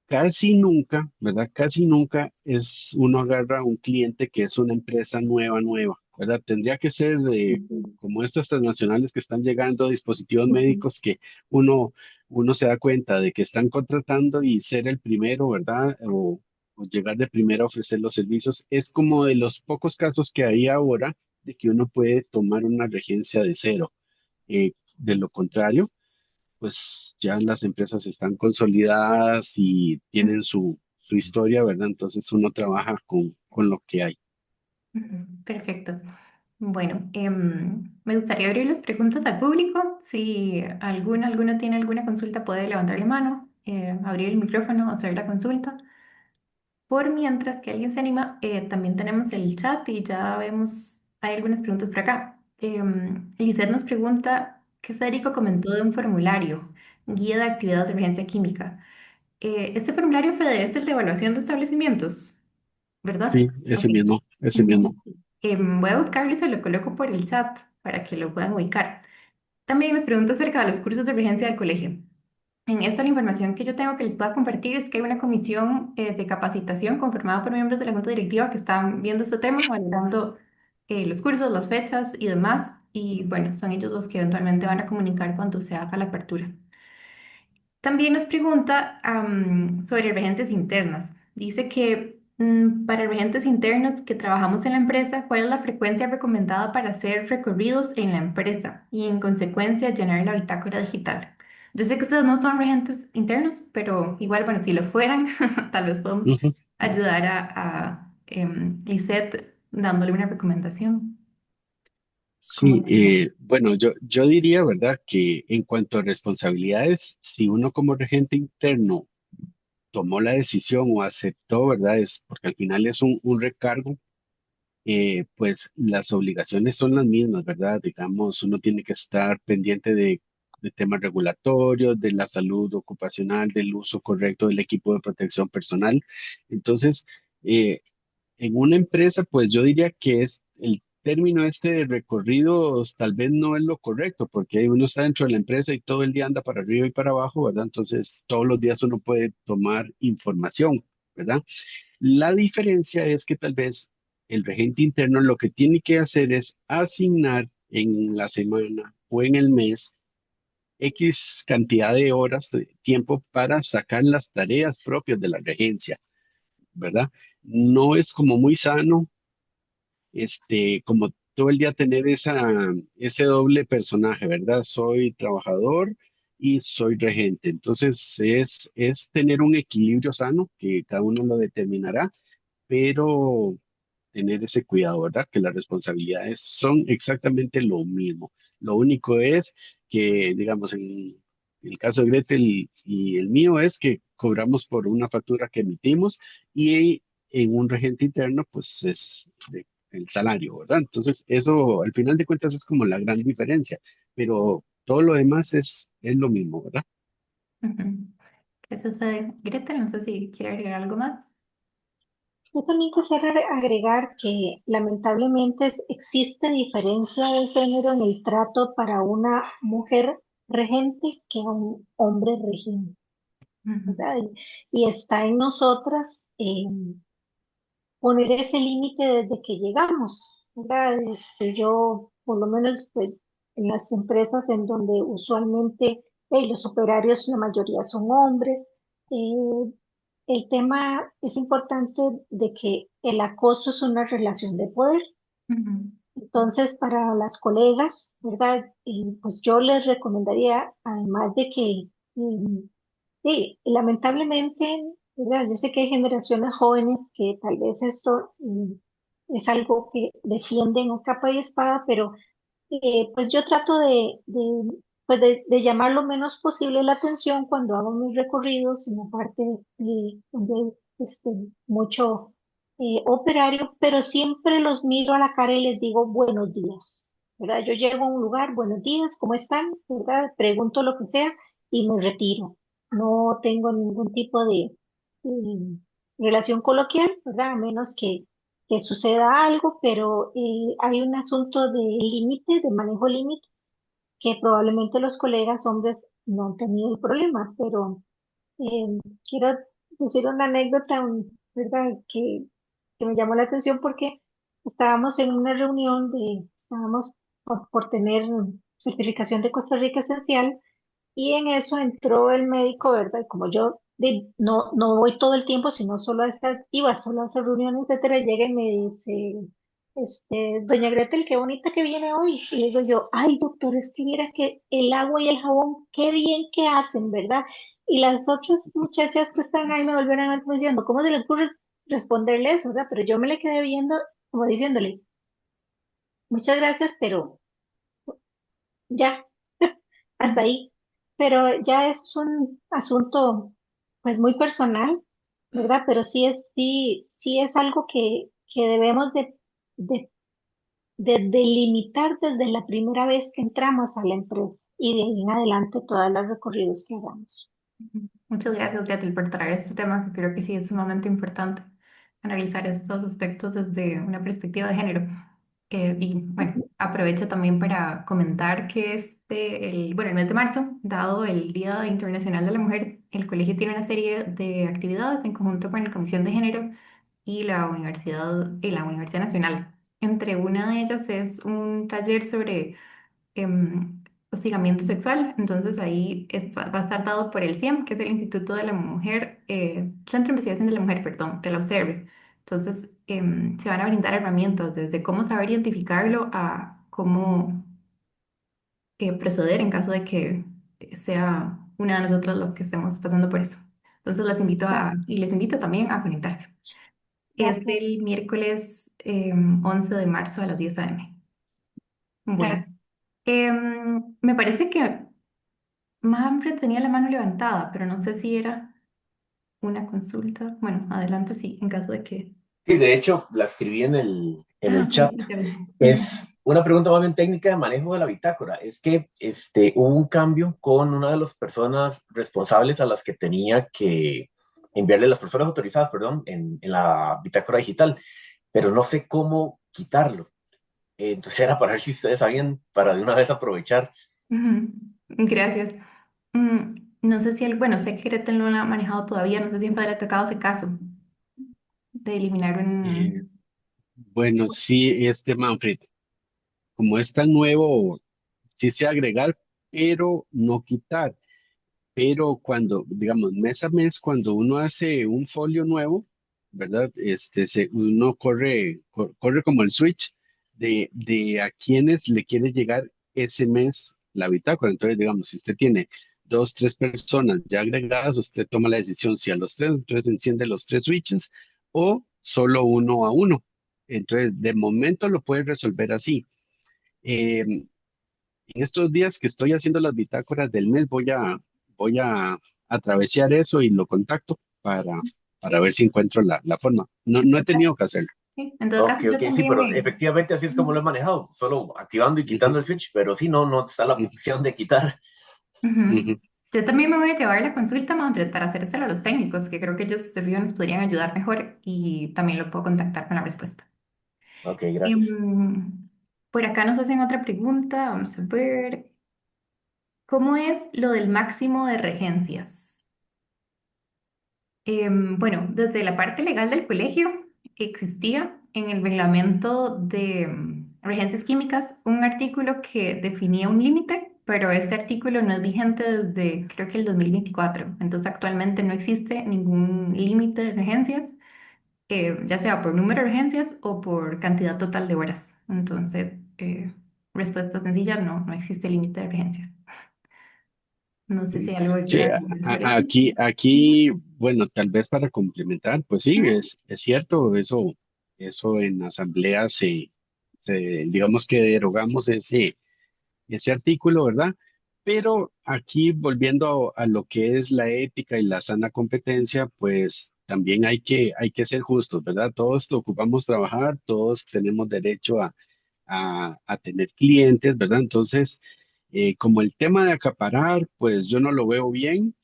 casi nunca, ¿verdad? Casi nunca es uno agarra a un cliente que es una empresa nueva, ¿verdad? Tendría que ser de Ujú. como estas transnacionales que están llegando a dispositivos Ujú. médicos que uno, uno se da cuenta de que están contratando y ser el primero, ¿verdad? O llegar de primero a ofrecer los servicios. Es como de los pocos casos que hay ahora de que uno puede tomar una regencia de cero. De lo contrario, pues ya las empresas están consolidadas y tienen su historia, ¿verdad? Entonces uno trabaja con lo que hay. Ujú. Perfecto. Bueno, me gustaría abrir las preguntas al público. Si alguno tiene alguna consulta, puede levantar la mano, abrir el micrófono, hacer la consulta. Por mientras que alguien se anima, también tenemos el chat y ya vemos, hay algunas preguntas por acá. Lizeth nos pregunta que Federico comentó de un formulario, guía de actividades de emergencia química. Este formulario, Fede, es el de evaluación de establecimientos, ¿verdad? Sí, ese Ok. mismo, ese mismo. Ujú. Voy a buscarlo y se lo coloco por el chat para que lo puedan ubicar. También nos pregunta acerca de los cursos de emergencia del colegio. En esta la información que yo tengo que les pueda compartir es que hay una comisión de capacitación conformada por miembros de la Junta Directiva que están viendo este tema, valorando los cursos, las fechas y demás. Y bueno, son ellos los que eventualmente van a comunicar cuando se haga la apertura. También nos pregunta sobre regentes internas. Dice que para regentes internos que trabajamos en la empresa, ¿cuál es la frecuencia recomendada para hacer recorridos en la empresa y en consecuencia llenar la bitácora digital? Yo sé que ustedes no son regentes internos, pero igual, bueno, si lo fueran, tal vez podemos Ujú. ayudar a Lisette dándole una recomendación. Sí, Como sería? bueno, yo diría, ¿verdad?, que en cuanto a responsabilidades, si uno como regente interno tomó la decisión o aceptó, ¿verdad? Es porque al final es un recargo, pues las obligaciones son las mismas, ¿verdad? Digamos, uno tiene que estar pendiente de temas regulatorios, de la salud ocupacional, del uso correcto del equipo de protección personal. Entonces, eh, en una empresa, pues yo diría que es el término este de recorridos tal vez no es lo correcto, porque uno está dentro de la empresa y todo el día anda para arriba y para abajo, ¿verdad? Entonces, todos los días uno puede tomar información, ¿verdad? La diferencia es que tal vez el regente interno lo que tiene que hacer es asignar en la semana o en el mes X cantidad de horas de tiempo para sacar las tareas propias de la regencia, ¿verdad? No es como muy sano, como todo el día tener ese doble personaje, ¿verdad? Soy trabajador y soy regente. Entonces es tener un equilibrio sano que cada uno lo determinará, pero tener ese cuidado, ¿verdad? Que las responsabilidades son exactamente lo mismo. Lo único es que, digamos, en el caso de Gretel y el mío es que cobramos por una factura que emitimos y en un regente interno, pues es el salario, ¿verdad? Entonces, eso al final de cuentas es como la gran diferencia, pero todo lo demás es lo mismo, ¿verdad? Ujú. ¿Qué sucede? Greta, no sé si quiere agregar algo más. Yo también quisiera agregar que lamentablemente existe diferencia de género en el trato para una mujer regente que a un hombre regente, Ujú, ¿verdad? Y está en nosotras poner ese límite desde que llegamos, ¿verdad? Yo, por lo menos, pues, en las empresas en donde usualmente los operarios, la mayoría son hombres, eh, el tema es importante de que el acoso es una relación de poder. ujú, Entonces, para las colegas, ¿verdad? Pues yo les recomendaría, además de que, sí, lamentablemente, ¿verdad? Yo sé que hay generaciones jóvenes que tal vez esto es algo que defienden a capa y espada, pero pues yo trato pues de llamar lo menos posible la atención cuando hago mis recorridos en la parte donde es mucho operario, pero siempre los miro a la cara y les digo buenos días, ¿verdad? Yo llego a un lugar, buenos días, ¿cómo están? ¿Verdad? Pregunto lo que sea y me retiro. No tengo ningún tipo de relación coloquial, ¿verdad? A menos que suceda algo, pero hay un asunto de límites, de manejo de límites, que probablemente los colegas hombres no han tenido el problema, pero eh, quiero decir una anécdota, ¿verdad? Que me llamó la atención porque estábamos en una reunión estábamos por tener certificación de Costa Rica esencial y en eso entró el médico, ¿verdad? Y como yo no voy todo el tiempo, sino solo a estar, iba solo a hacer reuniones, etcétera, llega y me dice, doña Gretel, qué bonita que viene hoy. Y le digo yo, ay, doctor, es que viera que el agua y el jabón, qué bien que hacen, ¿verdad? Y las otras muchachas que están ahí me volvieron a ver como diciendo, ¿cómo se le ocurre responderle eso, verdad? Pero yo me le quedé viendo como diciéndole, muchas gracias, pero ya, hasta ujú, ahí. Pero ya es un asunto pues muy personal, ¿verdad? Pero sí es algo que debemos de, de delimitar desde la primera vez que entramos a la empresa y de ahí en adelante todos los recorridos que hagamos. ujú. Muchas gracias, Gretel, por traer este tema, que creo que sí es sumamente importante analizar estos aspectos desde una perspectiva de género. Y bueno, aprovecho también para comentar que bueno, el mes de marzo, dado el Día Internacional de la Mujer, el colegio tiene una serie de actividades en conjunto con la Comisión de Género y la Universidad Nacional. Entre una de ellas es un taller sobre hostigamiento sexual. Entonces ahí va a estar dado por el CIEM, que es el Instituto de la Mujer, Centro de Investigación de la Mujer, perdón, de la OBSERVE. Entonces se van a brindar herramientas desde cómo saber identificarlo a cómo proceder en caso de que sea una de nosotras las que estemos pasando por eso. Entonces Bueno, y les invito también a conectarse. Es gracias, el miércoles 11 de marzo a las 10 a.m. Bueno, gracias. me parece que Manfred tenía la mano levantada, pero no sé si era una consulta. Bueno, adelante sí, en caso de que... Sí, de hecho, la escribí en el Ah, chat. sí, ya vi. Es una pregunta más bien técnica de manejo de la bitácora. Es que hubo un cambio con una de las personas responsables a las que tenía que enviarle las personas autorizadas, perdón, en la bitácora digital, pero no sé cómo quitarlo. Entonces era para ver si ustedes sabían, para de una vez aprovechar. Ujú. Gracias. No sé si bueno, sé que Gretel no lo ha manejado todavía, no sé si le ha tocado ese caso de eliminar Eh, un... bueno, sí, Manfred, como es tan nuevo, sí sé agregar, pero no quitar. Pero cuando, digamos, mes a mes, cuando uno hace un folio nuevo, ¿verdad? Uno corre como el switch de a quienes le quiere llegar ese mes la bitácora. Entonces, digamos, si usted tiene dos, tres personas ya agregadas, usted toma la decisión si a los tres, entonces enciende los tres switches o solo uno a uno. Entonces, de momento lo puede resolver así. En estos días que estoy haciendo las bitácoras del mes, voy a atravesar eso y lo contacto para ver si encuentro la forma. No he tenido que hacerlo. Sí, en todo Ok, caso, yo ok, sí, también pero me... efectivamente así es como lo he manejado, solo activando y Ujú, quitando el switch, pero sí, no está la ujú, opción de quitar. Ujú. ujú. Yo también me voy a llevar la consulta, Manfred, para hacérsela a los técnicos, que creo que ellos de fijo nos podrían ayudar mejor y también lo puedo contactar con la respuesta. Ok, gracias. Em, por acá nos hacen otra pregunta, vamos a ver. ¿Cómo es lo del máximo de regencias? Bueno, desde la parte legal del colegio existía en el reglamento de regencias químicas un artículo que definía un límite, pero este artículo no es vigente desde creo que el 2024. Entonces actualmente no existe ningún límite de regencias, ya sea por número de regencias o por cantidad total de horas. Entonces, respuesta sencilla, no existe límite de regencias. No sé si hay algo que Sí, quieran comentar sobre eso. aquí, bueno, tal vez para complementar, pues sí, es cierto, eso en asamblea digamos que derogamos ese artículo, ¿verdad? Pero aquí, volviendo a lo que es la ética y la sana competencia, pues también hay que ser justos, ¿verdad? Todos ocupamos trabajar, todos tenemos derecho a tener clientes, ¿verdad? Entonces, como el tema de acaparar, pues yo no lo veo bien,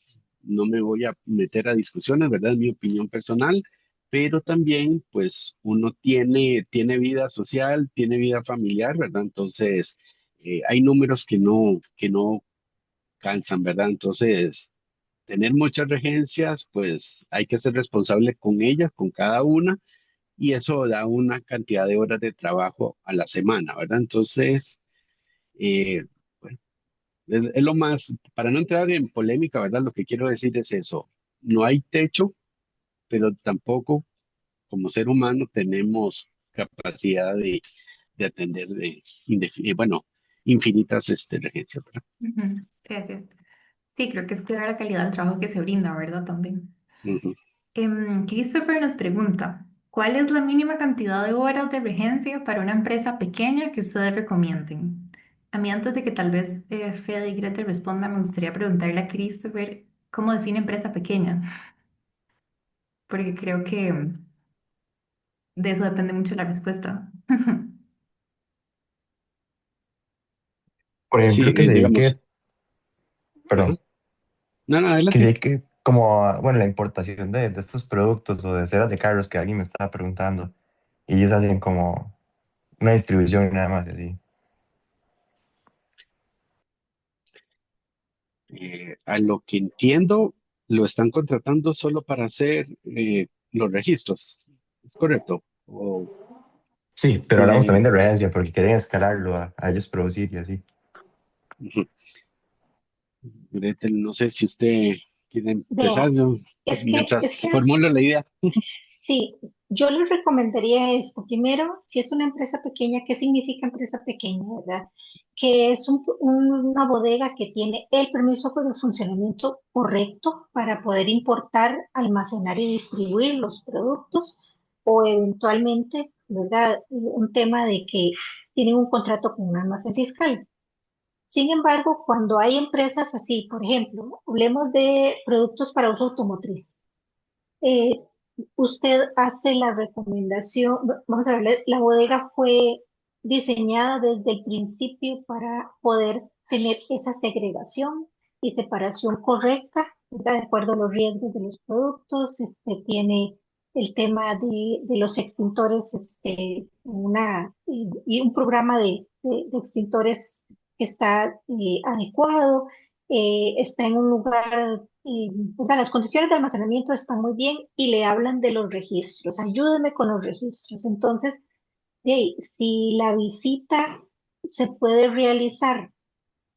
no me voy a meter a discusiones, ¿verdad? Es mi opinión personal, pero también, pues uno tiene vida social, tiene vida familiar, ¿verdad? Entonces, hay números que no cansan, ¿verdad? Entonces, tener muchas regencias, pues hay que ser responsable con ellas, con cada una, y eso da una cantidad de horas de trabajo a la semana, ¿verdad? Entonces, eh, bueno, es lo más, para no entrar en polémica, ¿verdad? Lo que quiero decir es eso, no hay techo, pero tampoco como ser humano tenemos capacidad de atender bueno, infinitas regencias, ¿verdad? Ujú, gracias. Sí, creo que es clara la calidad del trabajo que se brinda, ¿verdad? También. Ujú. Christopher nos pregunta, ¿cuál es la mínima cantidad de horas de regencia para una empresa pequeña que ustedes recomienden? A mí, antes de que tal vez Fede y Greta respondan, me gustaría preguntarle a Christopher cómo define empresa pequeña, porque creo que de eso depende mucho la respuesta. Por Sí, ejemplo, que se dedique, digamos, ajá. perdón, No, no, que se adelante. dedique como a, bueno, la importación de estos productos o de ceras de carros que alguien me estaba preguntando. Y ellos hacen como una distribución y nada más, así. A lo que entiendo, lo están contratando solo para hacer los registros. ¿Es correcto? Sí, pero hablamos Eh, también de regencia, porque quieren escalarlo a ellos producir y así. ujú. Gretel, no sé si usted quiere Vea, empezar, yo es mientras que formulo la idea. sí, yo les recomendaría esto. Primero, si es una empresa pequeña, ¿qué significa empresa pequeña, verdad? Que es una bodega que tiene el permiso de funcionamiento correcto para poder importar, almacenar y distribuir los productos, o eventualmente, ¿verdad? Un tema de que tienen un contrato con un almacén fiscal. Sin embargo, cuando hay empresas así, por ejemplo, hablemos de productos para uso automotriz. eh, Usted hace la recomendación, vamos a ver, la bodega fue diseñada desde el principio para poder tener esa segregación y separación correcta, ¿verdad? De acuerdo a los riesgos de los productos. Tiene el tema de los extintores, y un programa de extintores que está adecuado. Está en un lugar, las condiciones de almacenamiento están muy bien y le hablan de los registros. Ayúdeme con los registros. Entonces, si la visita se puede realizar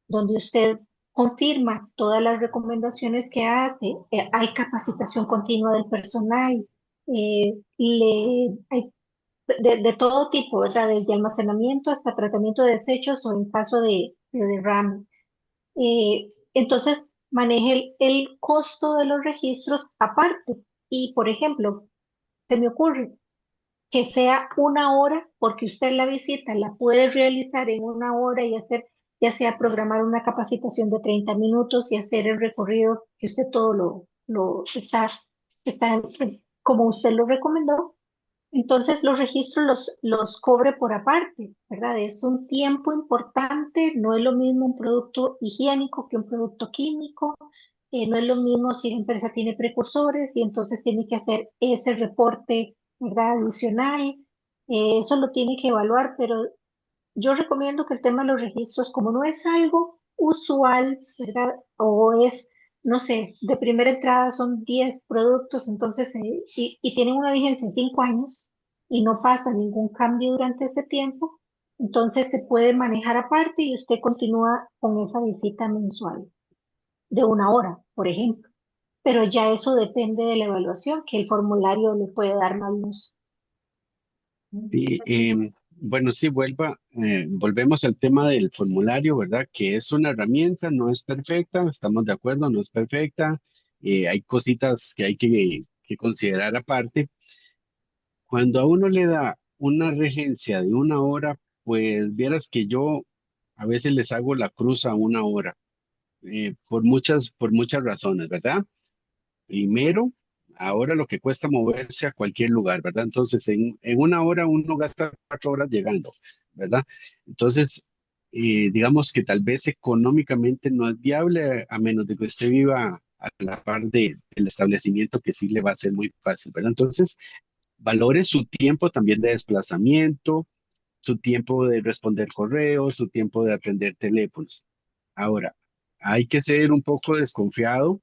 donde usted confirma todas las recomendaciones que hace, hay capacitación continua del personal, hay de todo tipo, ¿verdad? Desde almacenamiento hasta tratamiento de desechos o en caso de derrame. Entonces, maneje el costo de los registros aparte. Y, por ejemplo, se me ocurre que sea una hora, porque usted la visita la puede realizar en una hora y hacer, ya sea programar una capacitación de 30 minutos y hacer el recorrido que usted todo lo está como usted lo recomendó. Entonces los registros los cobre por aparte, ¿verdad? Es un tiempo importante, no es lo mismo un producto higiénico que un producto químico, no es lo mismo si la empresa tiene precursores y entonces tiene que hacer ese reporte, ¿verdad? Adicional. Eso lo tiene que evaluar, pero yo recomiendo que el tema de los registros, como no es algo usual, ¿verdad? O es, no sé, de primera entrada son 10 productos, entonces, y tienen una vigencia de 5 años y no pasa ningún cambio durante ese tiempo, entonces se puede manejar aparte y usted continúa con esa visita mensual de una hora, por ejemplo. Pero ya eso depende de la evaluación, que el formulario le puede dar más luz. Sí, bueno, sí, volvemos al tema del formulario, ¿verdad? Que es una herramienta, no es perfecta, estamos de acuerdo, no es perfecta. Hay cositas que hay que considerar aparte. Cuando a uno le da una regencia de una hora, pues vieras que yo a veces les hago la cruz a una hora, por muchas razones, ¿verdad? Primero, ahora lo que cuesta moverse a cualquier lugar, ¿verdad? Entonces, en una hora uno gasta 4 horas llegando, ¿verdad? Entonces, digamos que tal vez económicamente no es viable a menos de que usted viva a la par del establecimiento que sí le va a ser muy fácil, ¿verdad? Entonces, valore su tiempo también de desplazamiento, su tiempo de responder correos, su tiempo de atender teléfonos. Ahora, hay que ser un poco desconfiado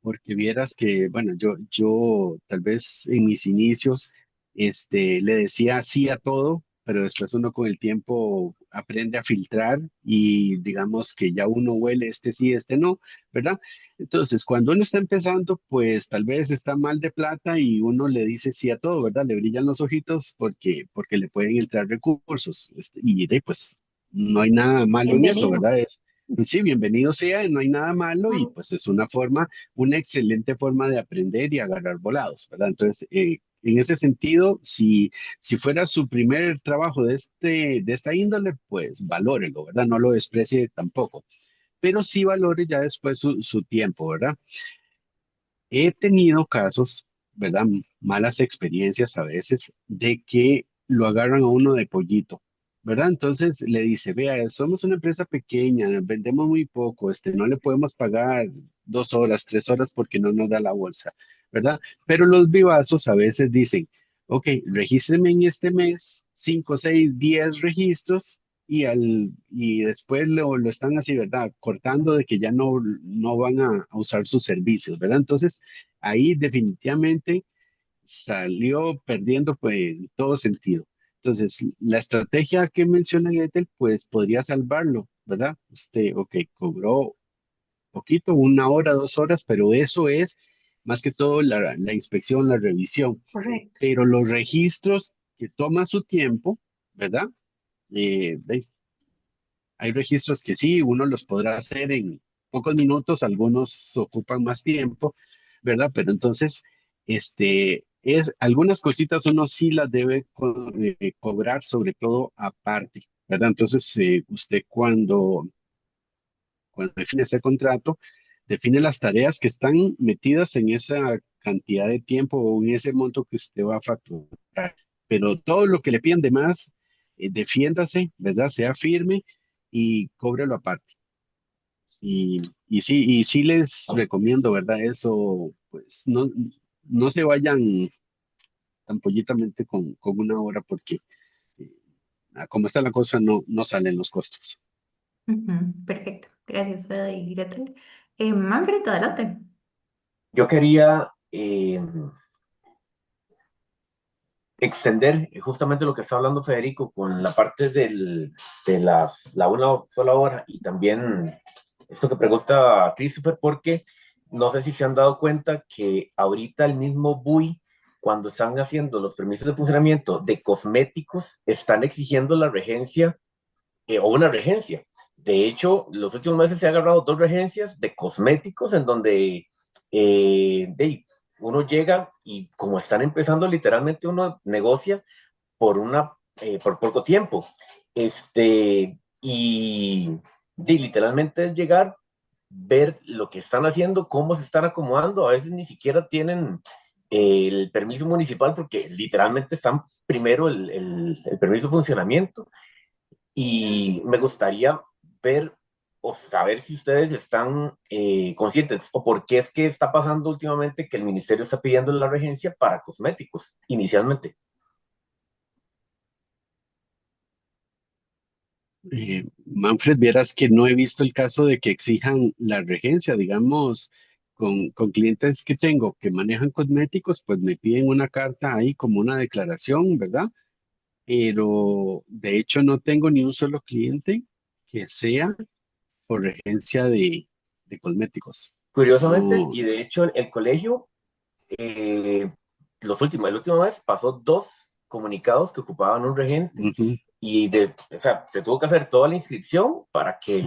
porque vieras que, bueno, yo tal vez en mis inicios, le decía sí a todo, pero después uno con el tiempo aprende a filtrar y digamos que ya uno huele este sí, este no, ¿verdad? Entonces, cuando uno está empezando, pues tal vez está mal de plata y uno le dice sí a todo, ¿verdad? Le brillan los ojitos porque le pueden entrar recursos. Pues no hay nada malo en eso, Bienvenido. ¿verdad? Pues sí, bienvenido sea, no hay nada malo y pues es una excelente forma de aprender y agarrar volados, ¿verdad? Entonces, en ese sentido, si fuera su primer trabajo de esta índole, pues valórelo, ¿verdad? No lo desprecie tampoco, pero sí valore ya después su tiempo, ¿verdad? He tenido casos, ¿verdad? Malas experiencias a veces de que lo agarran a uno de pollito, ¿verdad? Entonces le dice, vea, somos una empresa pequeña, vendemos muy poco, no le podemos pagar 2 horas, 3 horas porque no nos da la bolsa, ¿verdad? Pero los vivazos a veces dicen, ok, regístreme en este mes 5, 6, 10 registros y después lo están así, ¿verdad? Cortando de que ya no van a usar sus servicios, ¿verdad? Entonces, ahí definitivamente salió perdiendo pues en todo sentido. Entonces, la estrategia que menciona Gretel, pues podría salvarlo, ¿verdad? Usted, ok, cobró poquito, 1 hora, 2 horas, pero eso es más que todo la inspección, la revisión. Correcto. Pero los registros que toma su tiempo, ¿verdad? ¿Veis? Hay registros que sí, uno los podrá hacer en pocos minutos, algunos ocupan más tiempo, ¿verdad? Pero entonces, algunas cositas uno sí las debe cobrar, sobre todo aparte, ¿verdad? Entonces, usted cuando define ese contrato, define las tareas que están metidas en esa cantidad de tiempo o en ese monto que usted va a facturar. Pero todo lo que le piden de más, defiéndase, ¿verdad? Sea firme y cóbrelo aparte. Y sí les recomiendo, ¿verdad? Eso, pues no se vayan tan pollitamente con 1 hora porque eh, como está la cosa, no salen los costos. Ujú, perfecto. Gracias, Fede y Gretel. Manfred, adelante. Yo quería extender justamente lo que está hablando Federico con la parte de la una sola hora y también esto que pregunta Christopher, porque no sé si se han dado cuenta que ahorita el mismo BUI, cuando están haciendo los permisos de funcionamiento de cosméticos, están exigiendo la regencia o una regencia. De hecho, los últimos meses se han agarrado 2 regencias de cosméticos en donde uno llega y como están empezando, literalmente uno negocia por poco tiempo. Literalmente es llegar, ver lo que están haciendo, cómo se están acomodando. A veces ni siquiera tienen el permiso municipal porque literalmente están primero el permiso de funcionamiento y me gustaría ver o saber si ustedes están conscientes o por qué es que está pasando últimamente que el ministerio está pidiendo la regencia para cosméticos inicialmente. Manfred, vieras que no he visto el caso de que exijan la regencia, digamos, con clientes que tengo que manejan cosméticos, pues me piden una carta ahí como una declaración, ¿verdad? Pero de hecho no tengo ni un solo cliente que sea por regencia de cosméticos. Curiosamente, No, y de hecho el colegio, eh, la última vez pasó 2 comunicados que ocupaban un regente ujú, o sea, se tuvo que hacer toda la inscripción para que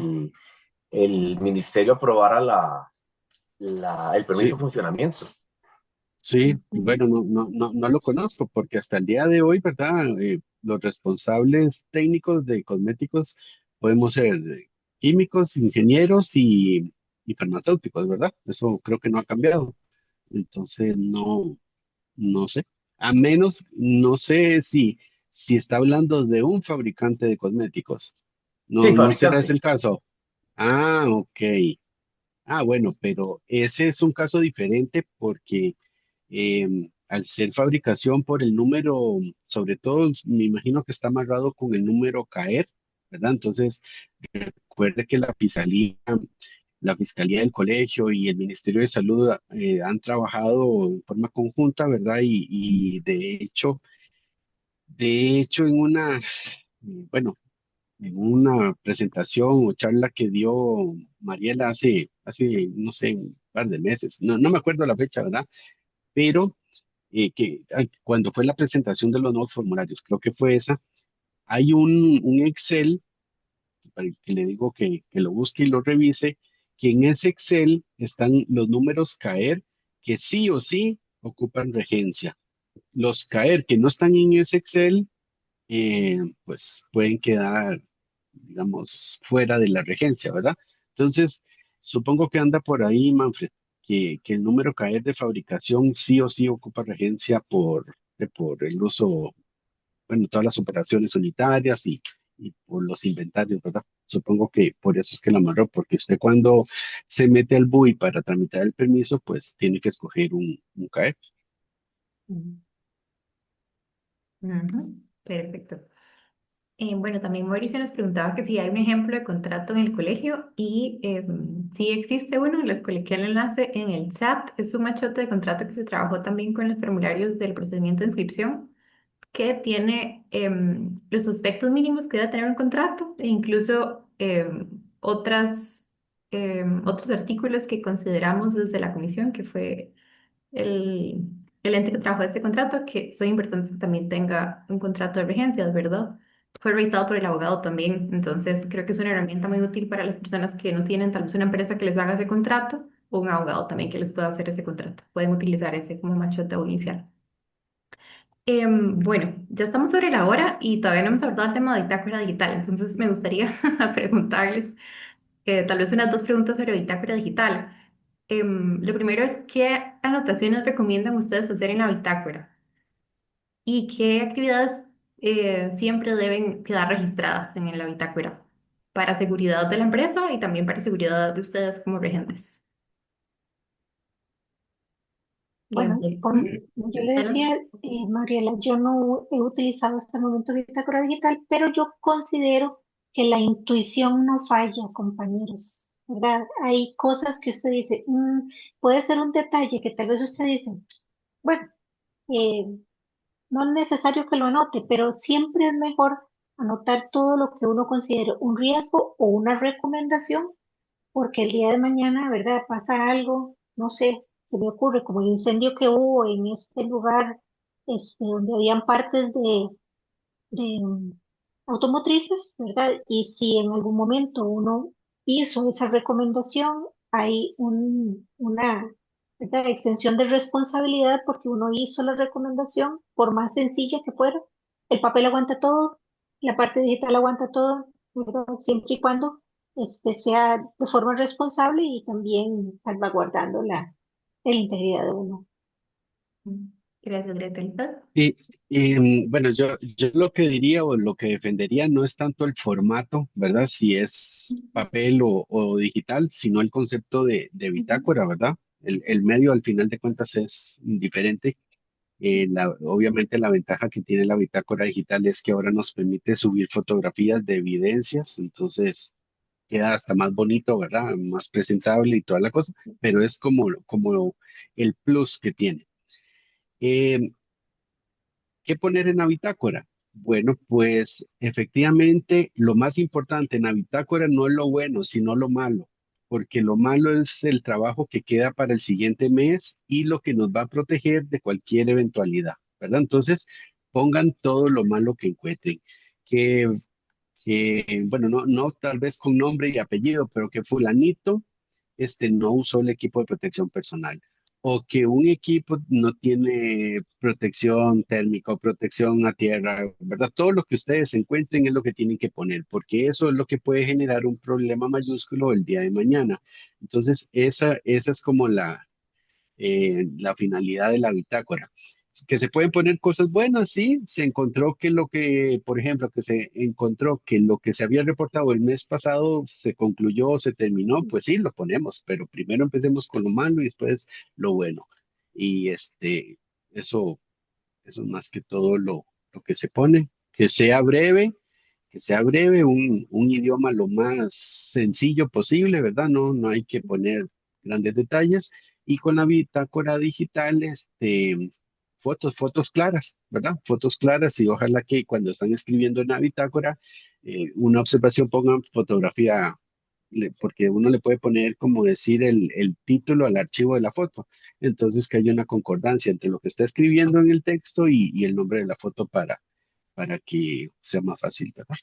el ministerio aprobara el permiso sí, de funcionamiento. sí, Ujú. bueno, no lo conozco porque hasta el día de hoy, ¿verdad? Los responsables técnicos de cosméticos podemos ser químicos, ingenieros y farmacéuticos, ¿verdad? Eso creo que no ha cambiado. Entonces, no sé. A menos, no sé si está hablando de un fabricante de cosméticos. Sí, No será ese fabricante. el caso. Ah, ok. Ah, bueno, pero ese es un caso diferente porque al ser fabricación por el número, sobre todo me imagino que está amarrado con el número CAER, ¿verdad? Entonces, recuerde que la Fiscalía del Colegio y el Ministerio de Salud han trabajado en forma conjunta, ¿verdad? Y de hecho bueno, en una presentación o charla que dio Mariela hace, no sé, un par de meses, no me acuerdo la fecha, ¿verdad? Pero cuando fue la presentación de los nuevos formularios, creo que fue esa, hay un Excel, para el que le digo que lo busque y lo revise, que en ese Excel están los números CAER que sí o sí ocupan regencia. Los CAER que no están en ese Excel, pues pueden quedar, digamos, fuera de la regencia, ¿verdad? Entonces, supongo que anda por ahí, Manfred, que el número CAER de fabricación sí o sí ocupa regencia por el uso, bueno, todas las operaciones unitarias y por los inventarios, ¿verdad? Supongo que por eso es que lo amarró, porque usted cuando se mete al BUI para tramitar el permiso, pues tiene que escoger un CAER. Ujú. Ujú, perfecto. Bueno, también Mauricio nos preguntaba que si hay un ejemplo de contrato en el colegio y sí existe uno, les coloqué el enlace en el chat, es un machote de contrato que se trabajó también con los formularios del procedimiento de inscripción. que tiene los aspectos mínimos que debe tener un contrato e incluso otros artículos que consideramos desde la comisión, que fue el, el ente que trabajó este contrato, que son importantes que también tenga un contrato de regencias, ¿verdad? Fue revisado por el abogado también, entonces creo que es una herramienta muy útil para las personas que no tienen tal vez una empresa que les haga ese contrato o un abogado también que les pueda hacer ese contrato. Pueden utilizar ese como machote o inicial. Bueno, ya estamos sobre la hora y todavía no hemos abordado el tema de bitácora digital, entonces me gustaría preguntarles tal vez unas dos preguntas sobre bitácora digital. Lo primero es, ¿qué anotaciones recomiendan ustedes hacer en la bitácora? ¿Y qué actividades siempre deben quedar registradas en la bitácora? Para seguridad de la empresa y también para seguridad de ustedes como regentes. Bueno, Ujú. yo le Adelante. decía, Mariela, yo no he utilizado hasta el momento bitácora digital, pero yo considero que la intuición no falla, compañeros, ¿verdad? Hay cosas que usted dice, puede ser un detalle que tal vez usted dice, bueno, eh, no es necesario que lo anote, pero siempre es mejor anotar todo lo que uno considere un riesgo o una recomendación porque el día de mañana, ¿verdad? Pasa algo, no sé, se me ocurre como el incendio que hubo en este lugar, donde habían partes de automotrices, ¿verdad? Y si en algún momento uno hizo esa recomendación, hay una, ¿verdad? Extensión de responsabilidad porque uno hizo la recomendación, por más sencilla que fuera. El papel aguanta todo, la parte digital aguanta todo, ¿verdad? Siempre y cuando sea de forma responsable y también salvaguardando la integridad de uno. Gracias, Gretel. Y, bueno, yo lo que diría o lo que defendería no es tanto el formato, ¿verdad? Si es papel o digital, sino el concepto de bitácora, ¿verdad? El medio al final de cuentas es indiferente. Obviamente la ventaja que tiene la bitácora digital es que ahora nos permite subir fotografías de evidencias, entonces queda hasta más bonito, ¿verdad? Más presentable y toda la cosa, pero es como el plus que tiene. Eh, ¿Qué poner en la bitácora? Bueno, pues efectivamente lo más importante en la bitácora no es lo bueno, sino lo malo, porque lo malo es el trabajo que queda para el siguiente mes y lo que nos va a proteger de cualquier eventualidad, ¿verdad? Entonces, pongan todo lo malo que encuentren, que, bueno, no tal vez con nombre y apellido, pero que fulanito no usó el equipo de protección personal o que un equipo no tiene protección térmica o protección a tierra, ¿verdad? Todo lo que ustedes encuentren es lo que tienen que poner, porque eso es lo que puede generar un problema mayúsculo el día de mañana. Entonces, esa es como la finalidad de la bitácora. Que se pueden poner cosas buenas, sí, se encontró que por ejemplo, que se encontró que lo que se había reportado el mes pasado se concluyó, se terminó, pues sí, lo ponemos, pero primero empecemos con lo malo y después lo bueno. Y eso, eso es más que todo lo que se pone, que sea breve, un idioma lo más sencillo posible, ¿verdad? No hay que poner grandes detalles. Y con la bitácora digital, fotos claras, ¿verdad? Fotos claras y ojalá que cuando están escribiendo en la bitácora, una observación pongan fotografía, porque uno le puede poner como decir el título al archivo de la foto. Entonces que haya una concordancia entre lo que está escribiendo en el texto y el nombre de la foto para que sea más fácil, ¿verdad?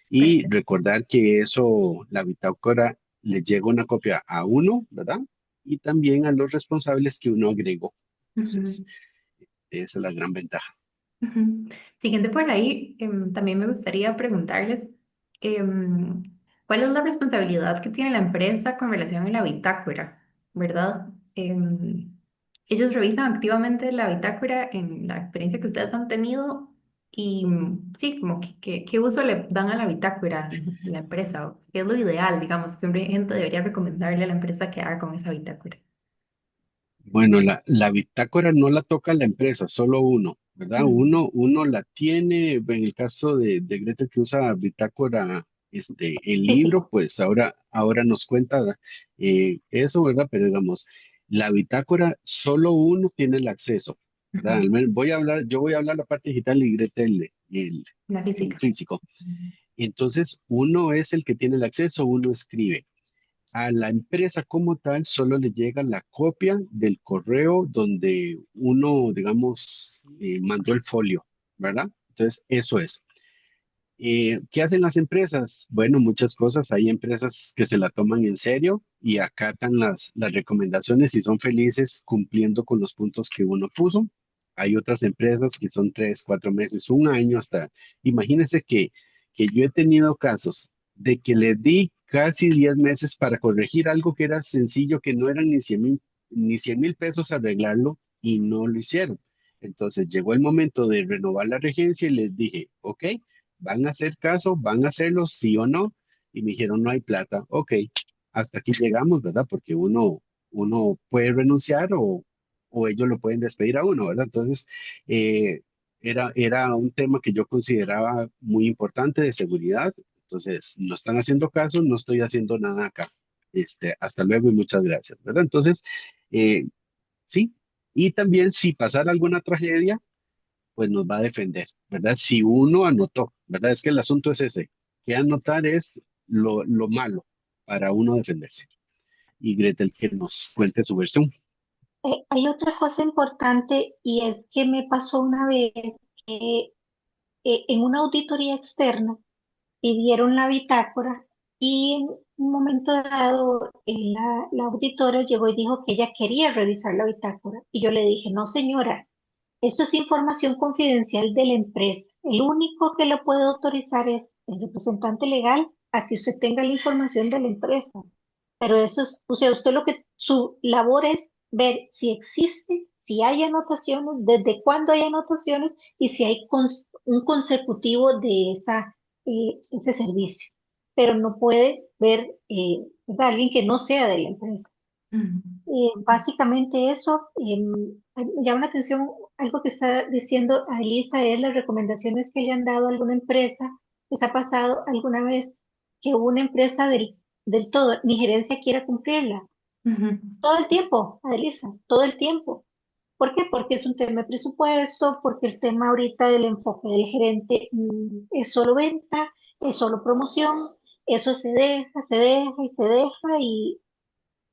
Y Perfecto. recordar que eso, la bitácora le llega una copia a uno, ¿verdad? Y también a los responsables que uno agregó. Entonces, Ujú. esa es la gran ventaja. Ujú. Siguiendo por ahí, también me gustaría preguntarles em, cuál es la responsabilidad que tiene la empresa con relación a la bitácora, ¿verdad? Ellos revisan activamente la bitácora en la experiencia que ustedes han tenido y sí, como qué uso le dan a la bitácora en la empresa, o qué es lo ideal, digamos, que un regente debería recomendarle a la empresa que haga con esa bitácora. Bueno, la bitácora no la toca la empresa, solo uno, ¿verdad? Mm. Uno la tiene, en el caso de Gretel que usa bitácora, el libro, Físico. pues ahora nos cuenta eso, ¿verdad? Pero digamos, la bitácora, solo uno tiene el acceso. ¿verdad? Ujú. Yo voy a hablar la parte digital y Greta La el física. físico. Ujú. Entonces, uno es el que tiene el acceso, uno escribe. A la empresa como tal solo le llega la copia del correo donde uno, digamos, mandó el folio, ¿verdad? Entonces, eso es. ¿Qué hacen las empresas? Bueno, muchas cosas. Hay empresas que se la toman en serio y acatan las recomendaciones y son felices cumpliendo con los puntos que uno puso. Hay otras empresas que son 3, 4 meses, un año hasta. Imagínense que yo he tenido casos de que le di casi 10 meses para corregir algo que era sencillo, que no eran ni 100,000 pesos arreglarlo y no lo hicieron. Entonces llegó el momento de renovar la regencia y les dije, ok. ¿Van a hacer caso? ¿Van a hacerlo sí o no? Y me dijeron, no hay plata. Ok, hasta aquí llegamos, ¿verdad? Porque uno puede renunciar o ellos lo pueden despedir a uno, ¿verdad? Entonces, eh, era un tema que yo consideraba muy importante de seguridad. Entonces, no están haciendo caso, no estoy haciendo nada acá. Hasta luego y muchas gracias, ¿verdad? Entonces, eh, sí. Y también si pasara alguna tragedia, pues nos va a defender, ¿verdad? Si uno anotó, ¿verdad? Es que el asunto es ese, que anotar es lo malo para uno defenderse. Y Gretel que nos cuente su versión. Hay otra cosa importante y es que me pasó una vez que en una auditoría externa pidieron la bitácora y en un momento dado la auditora llegó y dijo que ella quería revisar la bitácora y yo le dije, no señora, esto es información confidencial de la empresa. El único que lo puede autorizar es el representante legal a que usted tenga la información de la empresa. Pero eso es, o sea, usted lo que, su labor es ver si existe, si hay anotaciones, desde cuándo hay anotaciones y si hay un consecutivo de ese servicio. Pero no puede ver a alguien que no sea de la empresa. Ujú. Básicamente eso, me llama la atención algo que está diciendo a Elisa, es las recomendaciones que le han dado a alguna empresa. ¿Les ha pasado alguna vez que una empresa del todo, ni gerencia quiera cumplirla? Ujú. Todo el tiempo, Adelisa, todo el tiempo. ¿Por qué? Porque es un tema de presupuesto, porque el tema ahorita del enfoque del gerente es solo venta, es solo promoción, eso se deja y se deja y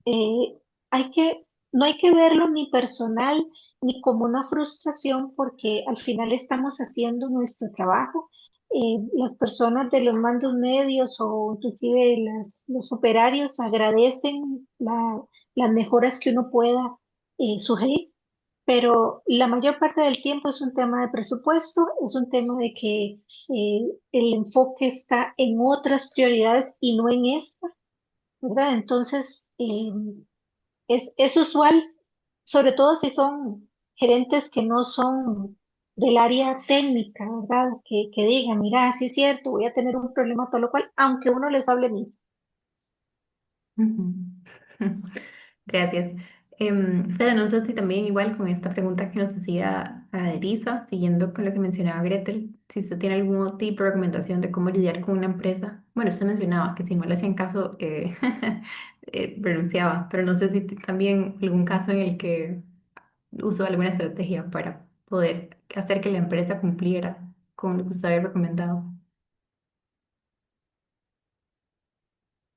eh, hay que, no hay que verlo ni personal ni como una frustración porque al final estamos haciendo nuestro trabajo. Las personas de los mandos medios o inclusive los operarios agradecen las mejoras que uno pueda sugerir, pero la mayor parte del tiempo es un tema de presupuesto, es un tema de que el enfoque está en otras prioridades y no en esta, ¿verdad? Entonces, es usual, sobre todo si son gerentes que no son del área técnica, ¿verdad? Que digan, mira, sí es cierto, voy a tener un problema tal o cual, aunque uno les hable mis. Ujú. Gracias. Fede, no sé si también igual con esta pregunta que nos hacía Adelisa, siguiendo con lo que mencionaba Gretel, si usted tiene algún tipo de recomendación de cómo lidiar con una empresa. Bueno, usted mencionaba que si no le hacían caso, renunciaba, pero no sé si también algún caso en el que usó alguna estrategia para poder hacer que la empresa cumpliera con lo que usted había recomendado.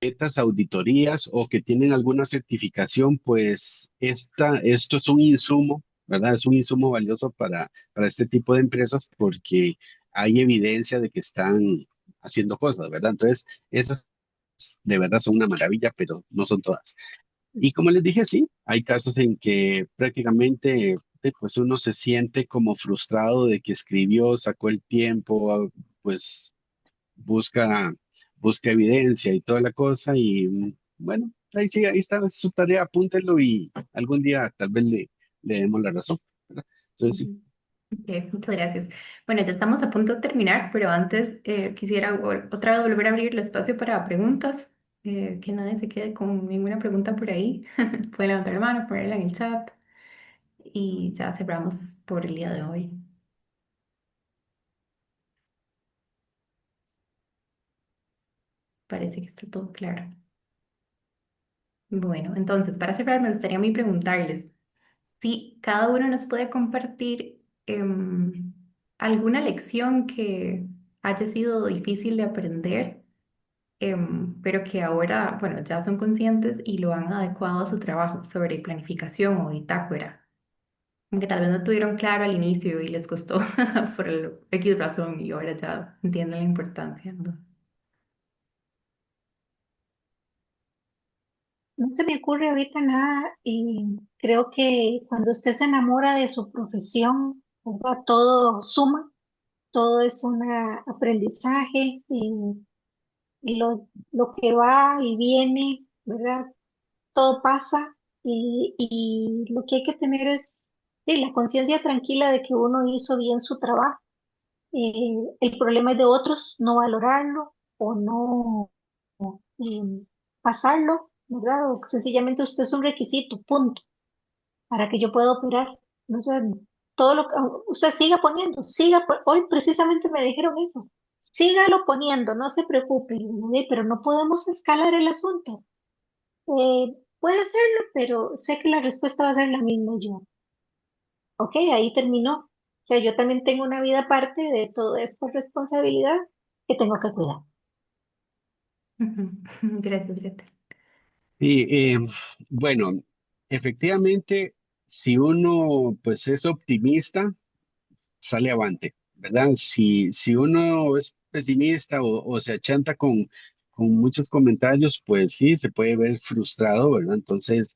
Estas auditorías o que tienen alguna certificación, pues esto es un insumo, ¿verdad? Es un insumo valioso para este tipo de empresas porque hay evidencia de que están haciendo cosas, ¿verdad? Entonces, esas de verdad son una maravilla, pero no son todas. Y como les dije, sí, hay casos en que prácticamente pues uno se siente como frustrado de que escribió, sacó el tiempo, pues busca, busca evidencia y toda la cosa y bueno, ahí sí, ahí está su tarea, apúntelo y algún día tal vez le demos la razón, ¿verdad? Entonces sí. Ujú. Ok, muchas gracias. Bueno, ya estamos a punto de terminar, pero antes quisiera otra vez volver a abrir el espacio para preguntas. Que nadie se quede con ninguna pregunta por ahí. Pueden levantar la mano, ponerla en el chat y ya cerramos por el día de hoy. Parece que está todo claro. Bueno, entonces para cerrar me gustaría a mí preguntarles. sí, cada uno nos puede compartir alguna lección que haya sido difícil de aprender, pero que ahora, bueno, ya son conscientes y lo han adecuado a su trabajo sobre planificación o bitácora. Aunque tal vez no tuvieron claro al inicio y les costó por el X razón y ahora ya entienden la importancia, ¿no? No se me ocurre ahorita nada y creo que cuando usted se enamora de su profesión, ¿verdad? Todo suma, todo es un aprendizaje y lo que va y viene, ¿verdad? Todo pasa y lo que hay que tener es sí, la conciencia tranquila de que uno hizo bien su trabajo. El problema es de otros no valorarlo o no pasarlo, ¿verdad? O sencillamente usted es un requisito, punto, para que yo pueda operar. No sé, todo lo que usted siga poniendo, hoy precisamente me dijeron eso, sígalo poniendo, no se preocupe, pero no podemos escalar el asunto. Puede hacerlo, pero sé que la respuesta va a ser la misma yo. Ok, ahí terminó. O sea, yo también tengo una vida aparte de toda esta responsabilidad que tengo que cuidar. Ujú. Gracias, Greta. Y bueno, efectivamente, si uno pues es optimista, sale avante, ¿verdad? Si uno es pesimista o se achanta con muchos comentarios, pues sí, se puede ver frustrado, ¿verdad? Entonces,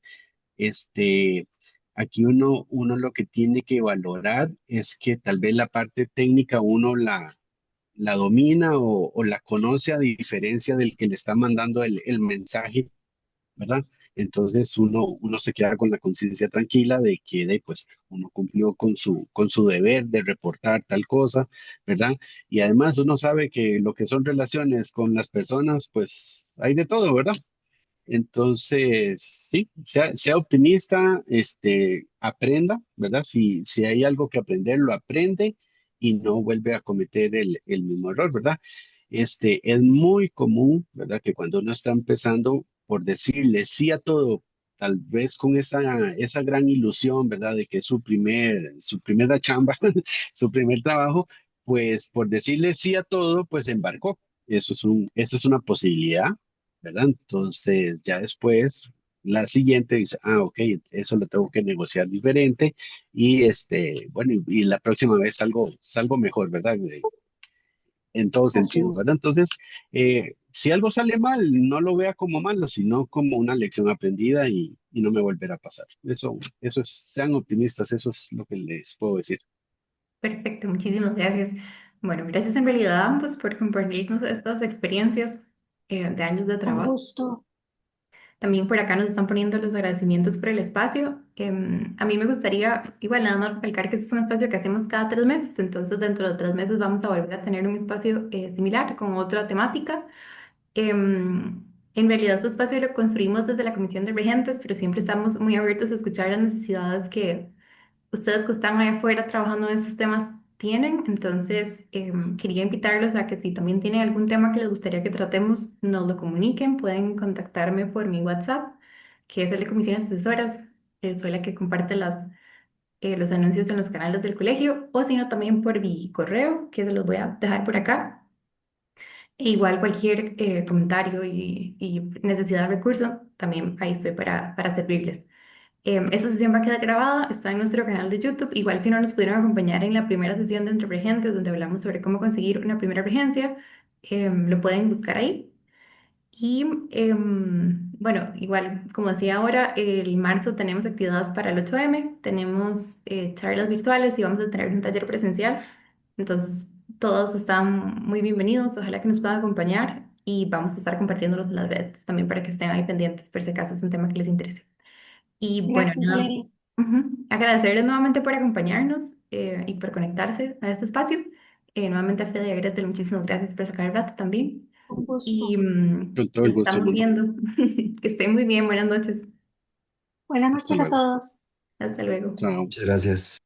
este, aquí uno lo que tiene que valorar es que tal vez la parte técnica uno la domina o la conoce a diferencia del que le está mandando el mensaje, ¿verdad? Entonces uno se queda con la conciencia tranquila de que pues, uno cumplió con su deber de reportar tal cosa, ¿verdad? Y además uno sabe que lo que son relaciones con las personas, pues hay de todo, ¿verdad? Entonces, sí, sea optimista, aprenda, ¿verdad? Si hay algo que aprender, lo aprende y no vuelve a cometer el mismo error, ¿verdad? Es muy común, ¿verdad? Que cuando uno está empezando por decirle sí a todo, tal vez con esa gran ilusión, ¿verdad? De que es su primera chamba, su primer trabajo, pues por decirle sí a todo, pues embarcó. Eso es una posibilidad, ¿verdad? Entonces, ya después, la siguiente dice, ok, eso lo tengo que negociar diferente y bueno, y la próxima vez salgo mejor, ¿verdad? En todo Así sentido, es. ¿verdad? Entonces, si algo sale mal, no lo vea como malo, sino como una lección aprendida y no me volverá a pasar. Sean optimistas, eso es lo que les puedo decir. Perfecto, muchísimas gracias. Bueno, gracias en realidad a ambos por compartirnos estas experiencias de años de Con trabajo. gusto. También por acá nos están poniendo los agradecimientos por el espacio. A mí me gustaría, igual nada más recalcar que este es un espacio que hacemos cada 3 meses, entonces dentro de 3 meses vamos a volver a tener un espacio similar con otra temática. En realidad este espacio lo construimos desde la Comisión de Regentes, pero siempre estamos muy abiertos a escuchar las necesidades que ustedes que están allá afuera trabajando en estos temas tienen. Entonces, quería invitarlos a que si también tienen algún tema que les gustaría que tratemos, nos lo comuniquen. Pueden contactarme por mi WhatsApp, que es el de Comisiones Asesoras. Soy la que comparte los anuncios en los canales del colegio, o si no, también por mi correo, que se los voy a dejar por acá. E igual cualquier comentario y necesidad de recurso, también ahí estoy para servirles. Esta sesión va a quedar grabada, está en nuestro canal de YouTube. Igual si no nos pudieron acompañar en la primera sesión de Entre Regentes, donde hablamos sobre cómo conseguir una primera regencia, lo pueden buscar ahí. Y bueno, igual, como decía ahora, el marzo tenemos actividades para el 8M, tenemos charlas virtuales y vamos a tener un taller presencial. Entonces, todos están muy bienvenidos, ojalá que nos puedan acompañar y vamos a estar compartiéndolos en las redes también para que estén ahí pendientes por si acaso es un tema que les interese. Y bueno, Gracias, nada, Valeria. agradecerles nuevamente por acompañarnos y por conectarse a este espacio. Nuevamente a Fede y a Gretel, muchísimas gracias por sacar el rato también. Un Y gusto. Con todo el nos gusto del estamos mundo. viendo. Que estén muy bien, buenas noches. Buenas Hasta noches a luego. todos. Hasta luego. Chao. Muchas gracias.